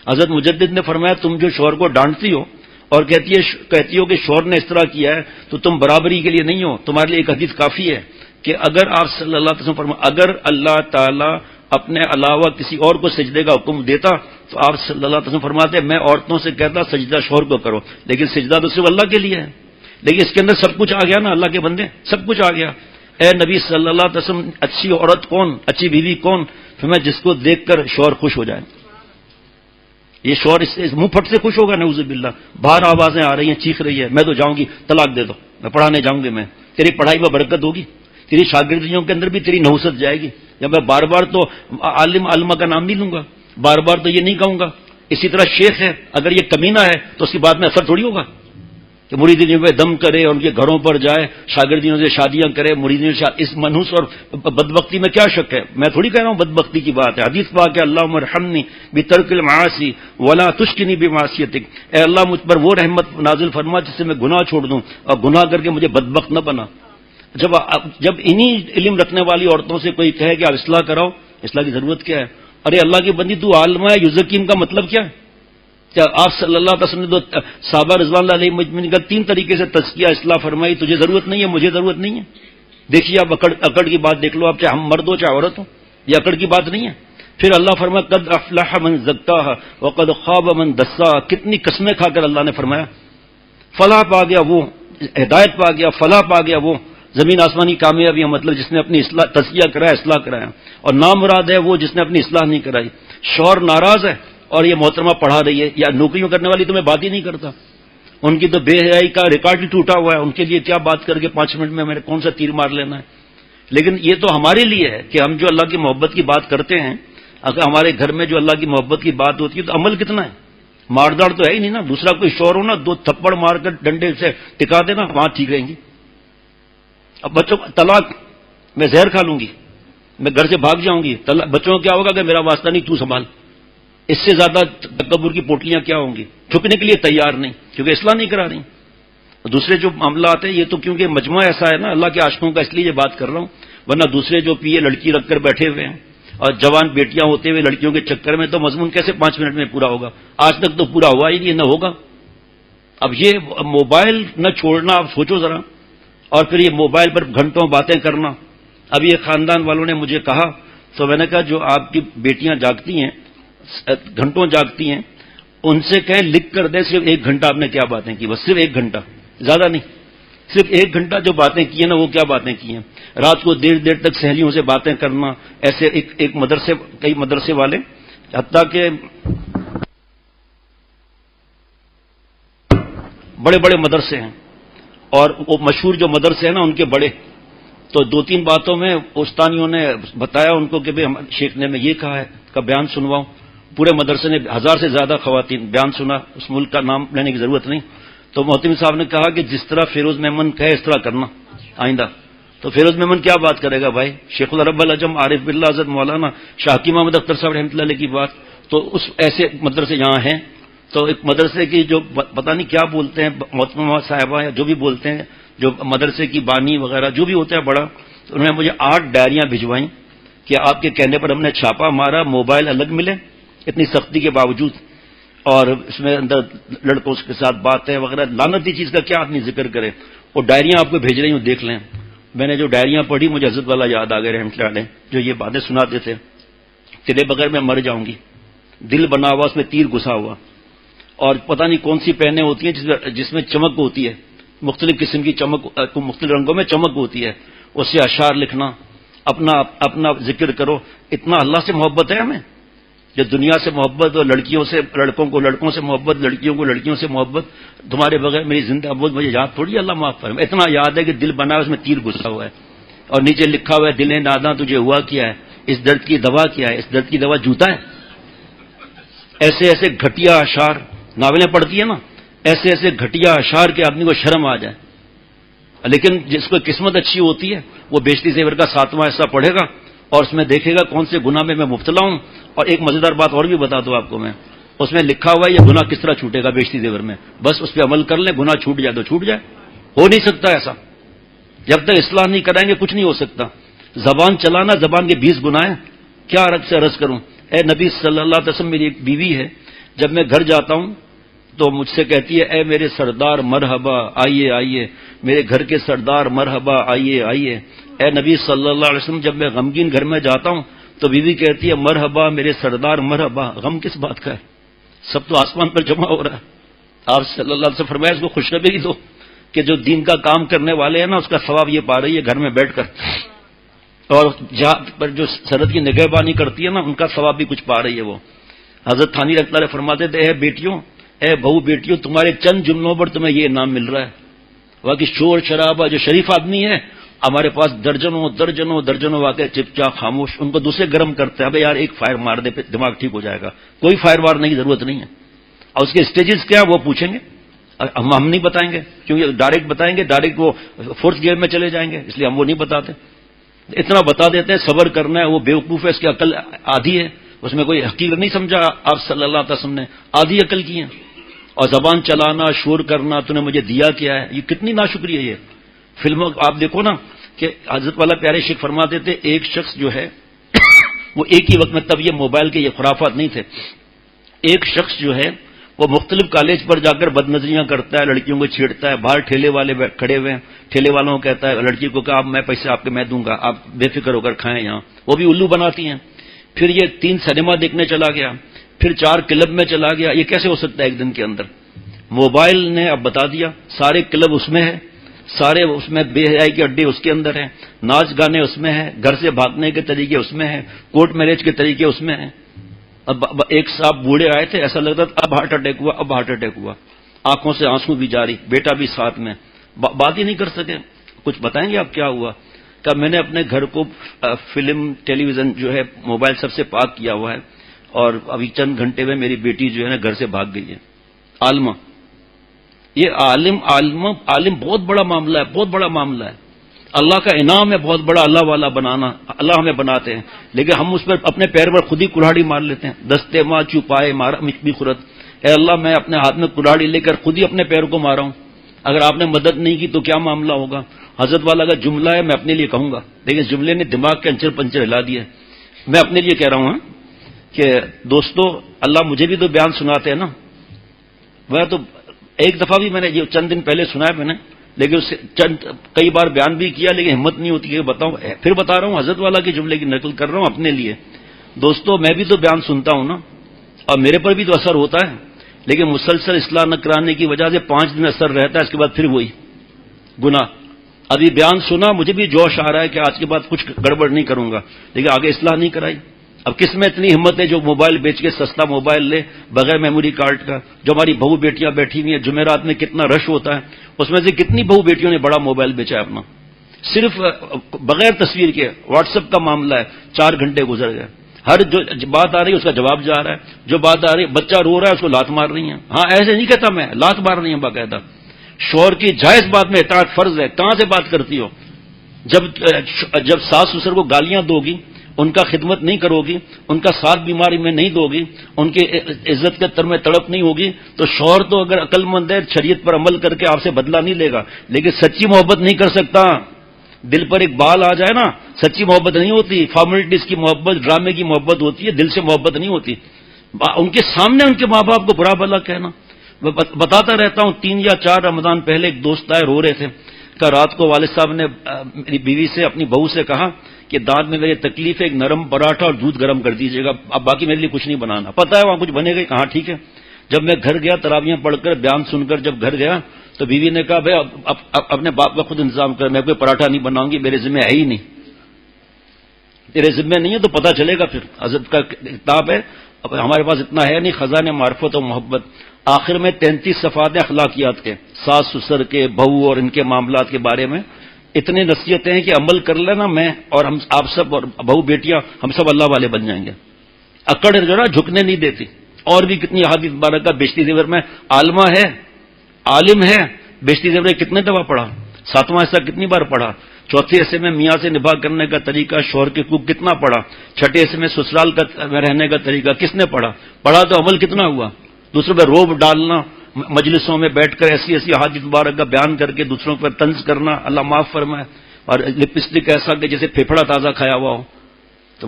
حضرت مجدد نے فرمایا تم جو شوہر کو ڈانٹتی ہو اور کہتی ہو کہ شوہر نے اس طرح کیا ہے تو تم برابری کے لیے نہیں ہو. تمہارے لیے ایک حدیث کافی ہے کہ اگر آپ صلی اللہ علیہ وسلم فرمایا اگر اللہ تعالیٰ اپنے علاوہ کسی اور کو سجدے کا حکم دیتا تو آپ صلی اللہ علیہ وسلم فرماتے میں عورتوں سے کہتا سجدہ شوہر کو کرو، لیکن سجدہ تو صرف اللہ کے لیے ہے. لیکن اس کے اندر سب کچھ آ گیا نا، اللہ کے بندے سب کچھ آ گیا. اے نبی صلی اللہ علیہ وسلم اچھی عورت کون، اچھی بیوی کون؟ فرمایا جس کو دیکھ کر شوہر خوش ہو جائے. یہ شوہر اس منہ پھٹ سے خوش ہوگا نعوذ باللہ. باہر آوازیں آ رہی ہیں، چیخ رہی ہے میں تو جاؤں گی، طلاق دے دو، میں پڑھانے جاؤں گی، میں تیری پڑھائی میں برکت ہوگی، تیری شاگردیوں کے اندر بھی تیری نحوست جائے گی. یا میں بار بار تو عالم علمہ کا نام نہیں لوں گا، بار بار تو یہ نہیں کہوں گا. اسی طرح شیخ ہے، اگر یہ کمینہ ہے تو اس کی بات میں اثر تھوڑی ہوگا کہ مریدین پہ دم کرے اور ان کے گھروں پر جائے، شاگردیوں سے شادیاں کرے، مریدین اس منحوس اور بدبختی میں کیا شک ہے؟ میں تھوڑی کہہ رہا ہوں بدبختی کی بات ہے. حدیث پاک ہے اللہم ارحمنی بترک المعاصی ولا تشقنی بمعصیتک، اے اللہ مجھ پر وہ رحمت نازل فرما جس سے میں گناہ چھوڑ دوں اور گناہ کر کے مجھے بدبخت نہ بنا. جب انہی علم رکھنے والی عورتوں سے کوئی کہے کہ آپ اصلاح کراؤ، اصلاح کی ضرورت کیا ہے؟ ارے اللہ کی بندی تو عالمہ ہے، یزکیم کا مطلب کیا ہے؟ کیا آپ صلی اللہ علیہ وسلم نے تو صحابہ رضوان اللہ علیہ مجمعین کا 3 طریقے سے تزکیہ اصلاح فرمائی. تجھے ضرورت نہیں ہے، مجھے ضرورت نہیں ہے. دیکھیے آپ اکڑ کی بات دیکھ لو، آپ چاہے ہم مرد ہو چاہے عورت ہو، یہ اکڑ کی بات نہیں ہے. پھر اللہ فرمایا قد افلح من زکاہا وقد خاب من دساہا. کتنی قسمیں کھا کر اللہ نے فرمایا فلاح پا گیا وہ، ہدایت پا گیا، فلاح پا گیا وہ، زمین آسمانی کامیابی، مطلب جس نے اپنی اصلاح تزکیہ کرایا، اصلاح کرایا. اور نامراد ہے وہ جس نے اپنی اصلاح نہیں کرائی. شوہر ناراض ہے اور یہ محترمہ پڑھا رہی ہے، یا نوکریوں کرنے والی تو میں بات ہی نہیں کرتا، ان کی تو بے حیائی کا ریکارڈ ہی ٹوٹا ہوا ہے. ان کے لیے کیا بات کر کے 5 منٹ میں میرے کون سا تیر مار لینا ہے. لیکن یہ تو ہمارے لیے ہے کہ ہم جو اللہ کی محبت کی بات کرتے ہیں، اگر ہمارے گھر میں جو اللہ کی محبت کی بات ہوتی ہے تو عمل کتنا ہے؟ مارداڑ تو ہے ہی نہیں نا. دوسرا کوئی شوہر ہو نا، 2 تھپڑ مار کر ڈنڈے سے ٹکا دینا، وہاں ٹھیک رہیں گی. اب بچوں طلاق، میں زہر کھا لوں گی، میں گھر سے بھاگ جاؤں گی، بچوں کو کیا ہوگا کہ میرا واسطہ نہیں، تو سنبھال. اس سے زیادہ تکبر کی پوٹلیاں کیا ہوں گی؟ جھکنے کے لیے تیار نہیں کیونکہ اصلاح نہیں کرا رہی. دوسرے جو معاملات ہیں یہ تو کیونکہ مجموعہ ایسا ہے نا اللہ کے عاشقوں کا، اس لیے یہ بات کر رہا ہوں. ورنہ دوسرے جو پیے لڑکی رکھ کر بیٹھے ہوئے ہیں اور جوان بیٹیاں ہوتے ہوئے لڑکیوں کے چکر میں، تو مضمون کیسے 5 منٹ میں پورا ہوگا؟ آج تک تو پورا ہوا ہی نہیں، نہ ہوگا. اب یہ موبائل نہ چھوڑنا، آپ سوچو ذرا. اور پھر یہ موبائل پر گھنٹوں باتیں کرنا. اب یہ خاندان والوں نے مجھے کہا تو میں نے کہا جو آپ کی بیٹیاں جاگتی ہیں، گھنٹوں جاگتی ہیں، ان سے کہیں لکھ کر دیں صرف 1 گھنٹہ آپ نے کیا باتیں کی، بس صرف 1 گھنٹہ، زیادہ نہیں. صرف 1 گھنٹہ جو باتیں کی ہیں نا وہ کیا باتیں کی ہیں. رات کو دیر تک سہیلیوں سے باتیں کرنا. ایسے ایک مدرسے، کئی مدرسے والے، حتیٰ کہ بڑے بڑے مدرسے ہیں اور وہ مشہور جو مدرسے ہیں نا ان کے بڑے، تو 2-3 باتوں میں استانیوں نے بتایا ان کو کہ بھائی شیخ نے میں یہ کہا ہے کا بیان سنواؤں. پورے مدرسے نے 1000 سے زیادہ خواتین بیان سنا، اس ملک کا نام لینے کی ضرورت نہیں. تو محتمم صاحب نے کہا کہ جس طرح فیروز میمن کہے اس طرح کرنا آئندہ. تو فیروز میمن کیا بات کرے گا بھائی؟ شیخ العرب العجم عارف باللہ حضرت مولانا شاہ حکیم محمد اختر صاحب رحمۃ اللہ علیہ کی بات. تو اس ایسے مدرسے یہاں ہیں. تو ایک مدرسے کی جو پتہ نہیں کیا بولتے ہیں محترمہ صاحبہ یا جو بھی بولتے ہیں، جو مدرسے کی بانی وغیرہ جو بھی ہوتا ہے بڑا، تو انہوں نے مجھے 8 ڈائریاں بھجوائیں کہ آپ کے کہنے پر ہم نے چھاپا مارا، موبائل الگ ملے اتنی سختی کے باوجود، اور اس میں اندر لڑکوں کے ساتھ باتیں وغیرہ. لعنتی چیز کا کیا آدمی ذکر کرے. وہ ڈائریاں آپ کو بھیج رہی ہوں، دیکھ لیں. میں نے جو ڈائریاں پڑھی مجھے حضرت والا یاد آ گئے رحمۃ اللہ علیہ، جو یہ باتیں سناتے تھے. تیرے بغیر میں مر جاؤں گی، دل بنا ہوا اس میں تیر گھسا ہوا، اور پتہ نہیں کون سی پینیں ہوتی ہیں جس میں چمک ہوتی ہے، مختلف قسم کی چمک، مختلف رنگوں میں چمک ہوتی ہے. اس سے اشعار لکھنا، اپنا ذکر کرو. اتنا اللہ سے محبت ہے ہمیں، جو دنیا سے محبت اور لڑکیوں سے، لڑکوں کو لڑکوں سے محبت، لڑکیوں کو لڑکیوں سے محبت. تمہارے بغیر میری زندگی اب مجھے یاد تھوڑی اللہ معاف کرے. اتنا یاد ہے کہ دل بنا اس میں تیر گھسا ہوا ہے. اور نیچے لکھا ہوا ہے دل ناداں تجھے ہوا کیا ہے، اس درد کی دوا کیا ہے، اس درد کی دوا جوتا ہے. ایسے ایسے گھٹیا اشعار، ناولیں پڑھتی ہیں نا، ایسے ایسے گھٹیا اشعار کے آدمی کو شرم آ جائے. لیکن جس کو قسمت اچھی ہوتی ہے وہ بیشتی زیور کا 7واں حصہ پڑھے گا اور اس میں دیکھے گا کون سے گناہ میں مبتلا ہوں. اور ایک مزیدار بات اور بھی بتا دوں آپ کو میں، اس میں لکھا ہوا ہے یہ گناہ کس طرح چھوٹے گا بیشتی زیور میں. بس اس پہ عمل کر لیں، گناہ چھوٹ جائے تو چھوٹ جائے. ہو نہیں سکتا ایسا، جب تک اصلاح نہیں کرائیں گے کچھ نہیں ہو سکتا. زبان چلانا، زبان کے 20 گناہ ہیں. کیا عرض سے عرض کروں، اے نبی صلی اللہ علیہ وسلم، میری ایک بیوی ہے، جب میں گھر جاتا ہوں تو مجھ سے کہتی ہے اے میرے سردار مرحبا آئیے آئیے، میرے گھر کے سردار مرحبا آئیے آئیے. اے نبی صلی اللہ علیہ وسلم، جب میں غمگین گھر میں جاتا ہوں تو بیوی کہتی ہے مرحبا میرے سردار مرحبا. غم کس بات کا ہے؟ سب تو آسمان پر جمع ہو رہا ہے. آپ صلی اللہ علیہ وسلم فرمایا اس کو خوشخبری دو کہ جو دین کا کام کرنے والے ہیں نا اس کا ثواب یہ پا رہی ہے گھر میں بیٹھ کر، اور جہاں پر جو سرحد کی نگہبانی کرتی ہے نا ان کا ثواب بھی کچھ پا رہی ہے وہ. حضرت تھانی رحمۃ اللہ فرماتے تھے اے بیٹیوں، اے بہو بیٹیوں، تمہارے چند جملوں پر تمہیں یہ انعام مل رہا ہے. باقی شور شرابہ، جو شریف آدمی ہے ہمارے پاس درجنوں درجنوں درجنوں واقع چپ چاپ خاموش، ان کو دوسرے گرم کرتے ہیں. ابے یار ایک فائر مار دے پہ دماغ ٹھیک ہو جائے گا. کوئی فائر وار نہیں، ضرورت نہیں ہے. اور اس کے اسٹیجز کیا وہ پوچھیں گے، ہم نہیں بتائیں گے کیونکہ ڈائریکٹ بتائیں گے ڈائریکٹ وہ فورتھ گیئر میں چلے جائیں گے، اس لیے ہم وہ نہیں بتاتے. اتنا بتا دیتے ہیں صبر کرنا ہے. وہ بیوقوف ہے، اس کی عقل آدھی ہے، اس میں کوئی حقیقت نہیں سمجھا آپ صلی اللہ علیہ وسلم نے، آدھی عقل کی ہے. اور زبان چلانا، شور کرنا، تو نے مجھے دیا کیا ہے، یہ کتنی ناشکری ہے. یہ فلموں آپ دیکھو نا کہ حضرت والا پیارے شیخ فرماتے تھے ایک شخص جو ہے وہ ایک ہی وقت میں، تب یہ موبائل کے یہ خرافات نہیں تھے، ایک شخص جو ہے وہ مختلف کالج پر جا کر بد نظریاں کرتا ہے، لڑکیوں کو چھیڑتا ہے. باہر ٹھیلے والے کھڑے ہوئے ہیں، ٹھیلے والوں کو کہتا ہے لڑکی کو کہ آپ میں پیسے آپ کے میں دوں گا، آپ بے فکر ہو کر کھائیں یہاں. وہ بھی الو بناتی ہیں. پھر یہ 3 سنیما دیکھنے چلا گیا، پھر 4 کلب میں چلا گیا. یہ کیسے ہو سکتا ہے ایک دن کے اندر؟ موبائل نے اب بتا دیا سارے کلب اس میں ہے، سارے اس میں بے حیائی کے اڈے اس کے اندر ہیں، ناچ گانے اس میں ہیں، گھر سے بھاگنے کے طریقے اس میں ہیں، کورٹ میرج کے طریقے اس میں ہیں. اب ایک صاحب بوڑھے آئے تھے، ایسا لگتا تھا اب ہارٹ اٹیک ہوا، اب ہارٹ اٹیک ہوا، آنکھوں سے آنسو بھی جاری، بیٹا بھی ساتھ میں، بات ہی نہیں کر سکے. کچھ بتائیں گے آپ کیا ہوا؟ کہ میں نے اپنے گھر کو فلم ٹیلی ویژن جو ہے موبائل سب سے پاک کیا ہوا ہے، اور ابھی چند گھنٹے میں میری بیٹی جو ہے نا گھر سے بھاگ گئی ہے. عالمہ، یہ عالم بہت بڑا معاملہ ہے، بہت بڑا معاملہ ہے. اللہ کا انعام ہے بہت بڑا، اللہ والا بنانا. اللہ ہمیں بناتے ہیں لیکن ہم اس پر اپنے پیر پر خود ہی کلاڑی مار لیتے ہیں. دستے ماں چپائے مارا مچ بھی خورت. اے اللہ میں اپنے ہاتھ میں کلاڑی لے کر خود ہی اپنے پیر کو مارا ہوں. اگر آپ نے مدد نہیں کی تو کیا معاملہ ہوگا؟ حضرت والا کا جملہ ہے، میں اپنے لیے کہوں گا لیکن اس جملے نے دماغ کے انچر پنچر ہلا دیا. میں اپنے لیے کہہ رہا ہوں کہ دوستو اللہ مجھے بھی تو بیان سناتے ہیں نا. وہ تو ایک دفعہ بھی میں نے یہ چند دن پہلے سنا ہے میں نے، لیکن اس سے کئی بار بیان بھی کیا لیکن ہمت نہیں ہوتی کہ بتاؤں. پھر بتا رہا ہوں، حضرت والا کے جملے کی نقل کر رہا ہوں اپنے لیے. دوستو میں بھی تو بیان سنتا ہوں نا، اور میرے پر بھی تو اثر ہوتا ہے، لیکن مسلسل اصلاح نہ کرانے کی وجہ سے 5 دن اثر رہتا ہے، اس کے بعد پھر وہی گناہ. ابھی بیان سنا، مجھے بھی جوش آ رہا ہے کہ آج کے بعد کچھ گڑبڑ نہیں کروں گا، لیکن آگے اصلاح نہیں کرائی. اب کس میں اتنی ہمت ہے جو موبائل بیچ کے سستا موبائل لے بغیر میموری کارڈ کا؟ جو ہماری بہو بیٹیاں بیٹھی ہوئی ہیں، جمعرات میں کتنا رش ہوتا ہے، اس میں سے کتنی بہو بیٹیوں نے بڑا موبائل بیچا ہے اپنا، صرف بغیر تصویر کے. واٹس ایپ کا معاملہ ہے، 4 گھنٹے گزر گئے. ہر جو بات آ رہی ہے اس کا جواب جا رہا ہے، جو بات آ رہی ہے بچہ رو رہا ہے اس کو لات مار رہی ہیں. ہاں ایسے نہیں کہتا میں، لات مار رہی ہیں باقاعدہ. شوہر کی جائز بات میں اطاعت فرض ہے، کہاں سے بات کرتی ہو؟ جب ساس سسر کو گالیاں دو گی، ان کا خدمت نہیں کرو گی، ان کا ساتھ بیماری میں نہیں دو گی، ان کی عزت کے تر میں تڑپ نہیں ہوگی، تو شوہر تو اگر عقل مند ہے شریعت پر عمل کر کے آپ سے بدلہ نہیں لے گا، لیکن سچی محبت نہیں کر سکتا. دل پر ایک بال آ جائے نا، سچی محبت نہیں ہوتی، فارمیلٹیز کی محبت، ڈرامے کی محبت ہوتی ہے، دل سے محبت نہیں ہوتی. ان کے سامنے ان کے ماں باپ کو برا بھلا کہنا. میں بتاتا رہتا ہوں، 3 یا 4 رمضان پہلے ایک دوست آئے، رو رہے تھے کہ رات کو والد صاحب نے میری بیوی سے، اپنی بہو سے کہا کہ دانت میں میری تکلیف ہے، ایک نرم پراٹھا اور دودھ گرم کر دیجیے گا، اب باقی میرے لیے کچھ نہیں بنانا. پتہ ہے وہاں کچھ بنے گا؟ کہاں ٹھیک ہے. جب میں گھر گیا تراویحیں پڑھ کر بیان سن کر جب گھر گیا تو بیوی نے کہا بھائی اپنے باپ کا خود انتظام کر، میں کوئی پراٹھا نہیں بناؤں گی، میرے ذمہ ہے ہی نہیں. تیرے ذمہ نہیں ہے تو پتہ چلے گا. پھر حضرت کا کتاب ہے، ہمارے پاس اتنا ہے نہیں، خزانے معرفت و محبت. آخر میں 33 صفحات اخلاقیات کے، ساس سسر کے، بہو اور ان کے معاملات کے بارے میں اتنے نصیحتیں ہیں کہ عمل کر لینا، میں اور ہم آپ سب اور بہو بیٹیاں ہم سب اللہ والے بن جائیں گے. اکڑ جو نا جھکنے نہیں دیتی. اور بھی کتنی احادیث مبارکہ بیشتی زیور میں عالمہ ہے، عالم ہے، بیشتی زیور کتنے دفعہ پڑھا، 7واں حصہ کتنی بار پڑھا، چوتھے حصے میں میاں سے نباہ کرنے کا طریقہ، شوہر کے حقوق کتنا پڑھا، چھٹے حصے میں سسرال میں رہنے کا طریقہ کس نے پڑھا تو عمل کتنا ہوا. دوسروں پہ روب ڈالنا، مجلسوں میں بیٹھ کر ایسی ایسی احادیث مبارک کا بیان کر کے دوسروں پر طنز کرنا، اللہ معاف فرمائے، اور لپسٹک ایسا کہ جیسے پھیپھڑا تازہ کھایا ہوا ہو. تو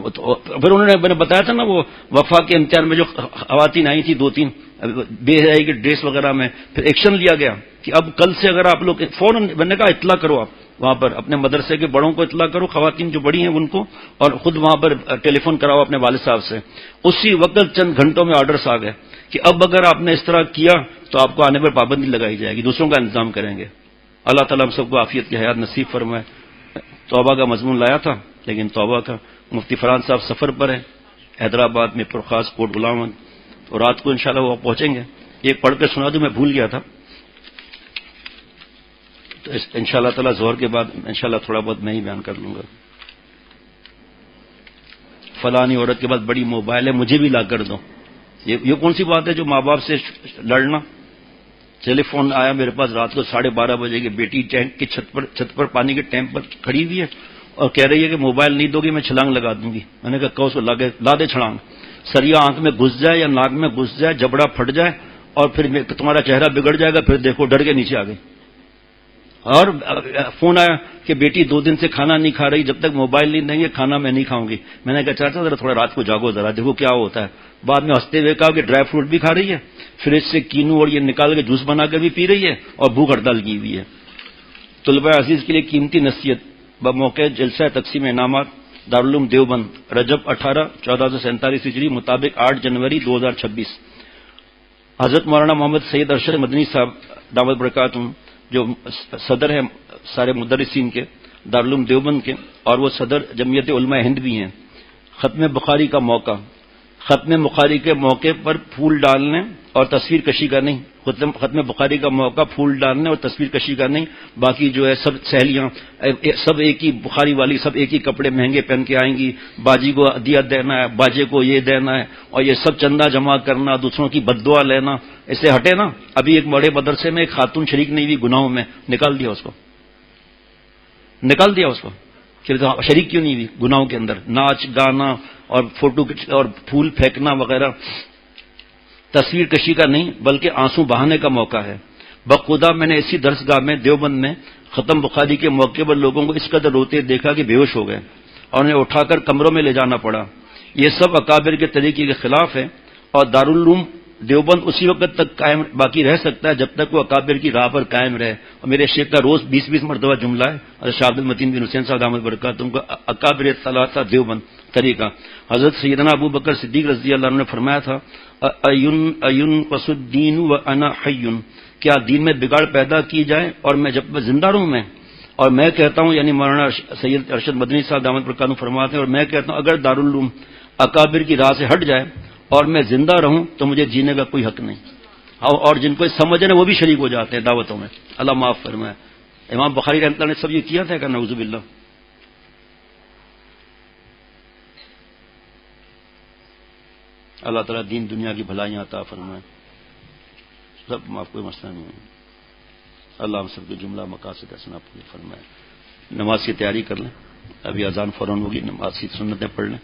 پھر انہوں نے میں نے بتایا تھا نا وہ وفا کے امتحان میں جو خواتین آئی تھی 2-3 بے حیائی کے ڈریس وغیرہ میں، پھر ایکشن لیا گیا کہ اب کل سے اگر آپ لوگ فوراً، میں نے کہا اطلاع کرو، آپ وہاں پر اپنے مدرسے کے بڑوں کو اطلاع کرو، خواتین جو بڑی ہیں ان کو، اور خود وہاں پر ٹیلی فون کراؤ اپنے والد صاحب سے. اسی وقت چند گھنٹوں میں آرڈرز آ گئے کہ اب اگر آپ نے اس طرح کیا تو آپ کو آنے پر پابندی لگائی جائے گی، دوسروں کا انتظام کریں گے. اللہ تعالیٰ ہم سب کو عافیت کی حیات نصیب فرمائے. توبہ کا مضمون لایا تھا، لیکن توبہ کا مفتی فرحان صاحب سفر پر ہیں حیدرآباد میں، پرخاص کوٹ غلام، تو رات کو انشاءاللہ وہ پہنچیں گے. یہ پڑھ کے سنا دوں، میں بھول گیا تھا، تو انشاءاللہ تعالیٰ ظہر کے بعد انشاءاللہ تھوڑا بہت میں ہی بیان کر لوں گا. فلانی عورت کے بعد بڑی موبائل ہے، مجھے بھی لا کر دو. یہ کون سی بات ہے جو ماں باپ سے لڑنا. ٹیلی فون آیا میرے پاس رات کو 12:30 بجے کی، بیٹی ٹینک کی چھت پر پانی کے ٹینک پر کھڑی ہوئی ہے اور کہہ رہی ہے کہ موبائل نہیں دو گی میں چھلانگ لگا دوں گی. میں نے کہا کہ اس کو لا دے چھلانگ، سریا آنکھ میں گھس جائے یا ناک میں گھس جائے، جبڑا پھٹ جائے اور پھر تمہارا چہرہ بگڑ جائے گا، پھر دیکھو ڈر کے نیچے آ گئی. اور فون آیا کہ بیٹی 2 دن سے کھانا نہیں کھا رہی، جب تک موبائل نہیں دیں گے کھانا میں نہیں کھاؤں گی. میں نے کہا چاچا ذرا تھوڑا رات کو جاگو، ذرا دیکھو کیا ہوتا ہے. بعد میں ہنستے ہوئے کہا کہ ڈرائی فروٹ بھی کھا رہی ہے، فریج سے کینو اور یہ نکال کے جوس بنا کر بھی پی رہی ہے، اور بھوک ہڑتال کی ہوئی ہے. طلبہ عزیز کے لیے قیمتی نصیحت بموقع جلسہ تقسیم انعامات دارالعلوم دیوبند رجب 18 1447 ہجری مطابق 8 جنوری 2026. حضرت مولانا محمد سید ارشد مدنی صاحب دعوت برکاتہم، جو صدر ہیں سارے مدرسین کے دارالعلوم دیوبند کے، اور وہ صدر جمعیت علماء ہند بھی ہیں. ختم بخاری کا موقع، ختم بخاری کے موقع پر پھول ڈالنے اور تصویر کشی کا نہیں. ختم بخاری کا موقع پھول ڈالنے اور تصویر کشی کا نہیں. باقی جو ہے سب سہیلیاں سب ایک ہی بخاری والی، سب ایک ہی کپڑے مہنگے پہن کے آئیں گی، باجی کو عطیہ دینا ہے، باجے کو یہ دینا ہے، اور یہ سب چندہ جمع کرنا، دوسروں کی بد دعا لینا، اس سے ہٹے نا. ابھی ایک بڑے مدرسے میں ایک خاتون شریک نہیں ہوئی گناہوں میں، نکال دیا اس کو کہ شریک کیوں نہیں ہوئی گناہوں کے اندر، ناچ گانا اور فوٹو اور پھول پھینکنا وغیرہ. تصویر کشی کا نہیں بلکہ آنسو بہانے کا موقع ہے. بخدا میں نے اسی درس گاہ میں دیوبند میں ختم بخاری کے موقع پر لوگوں کو اس قدر روتے دیکھا کہ بے ہوش ہو گئے اور انہیں اٹھا کر کمروں میں لے جانا پڑا. یہ سب اکابر کے طریقے کے خلاف ہے، اور دارالعلوم دیوبند اسی وقت تک قائم باقی رہ سکتا ہے جب تک وہ اکابر کی راہ پر قائم رہے. اور میرے شیخ کا روز 20 مرتبہ جملہ ہے، حضرت شاہ عبد المتین بن حسین صاحب دامت برکاتہم کا اکابر ثلاثہ دیوبند طریقہ. حضرت سیدنا ابو بکر صدیق رضی اللہ عنہ نے فرمایا تھا ایون قص الدین وانا حی، کیا دین میں بگاڑ پیدا کی جائے اور میں جب میں زندہ رہوں میں. اور میں کہتا ہوں، یعنی مولانا سید ارشد مدنی صاحب دامت برکاتہم فرماتے ہیں، اور میں کہتا ہوں اگر دارالعلوم اکابر کی راہ سے ہٹ جائے اور میں زندہ رہوں تو مجھے جینے کا کوئی حق نہیں. اور جن کو سمجھ ہے وہ بھی شریک ہو جاتے ہیں دعوتوں میں. اللہ معاف فرمائے. امام بخاری رحمۃ اللہ نے سب یہ کیا تھا کہ نعوذ باللہ. اللہ تعالیٰ دین دنیا کی بھلائیاں عطا فرمائے. سب معاف، کوئی مسئلہ نہیں ہے. اللہ ہم سب کے جملہ مقاصد حسنہ پورے فرمائے. نماز کی تیاری کر لیں، ابھی اذان فوراً ہوگی، نماز کی سنتیں پڑھ لیں.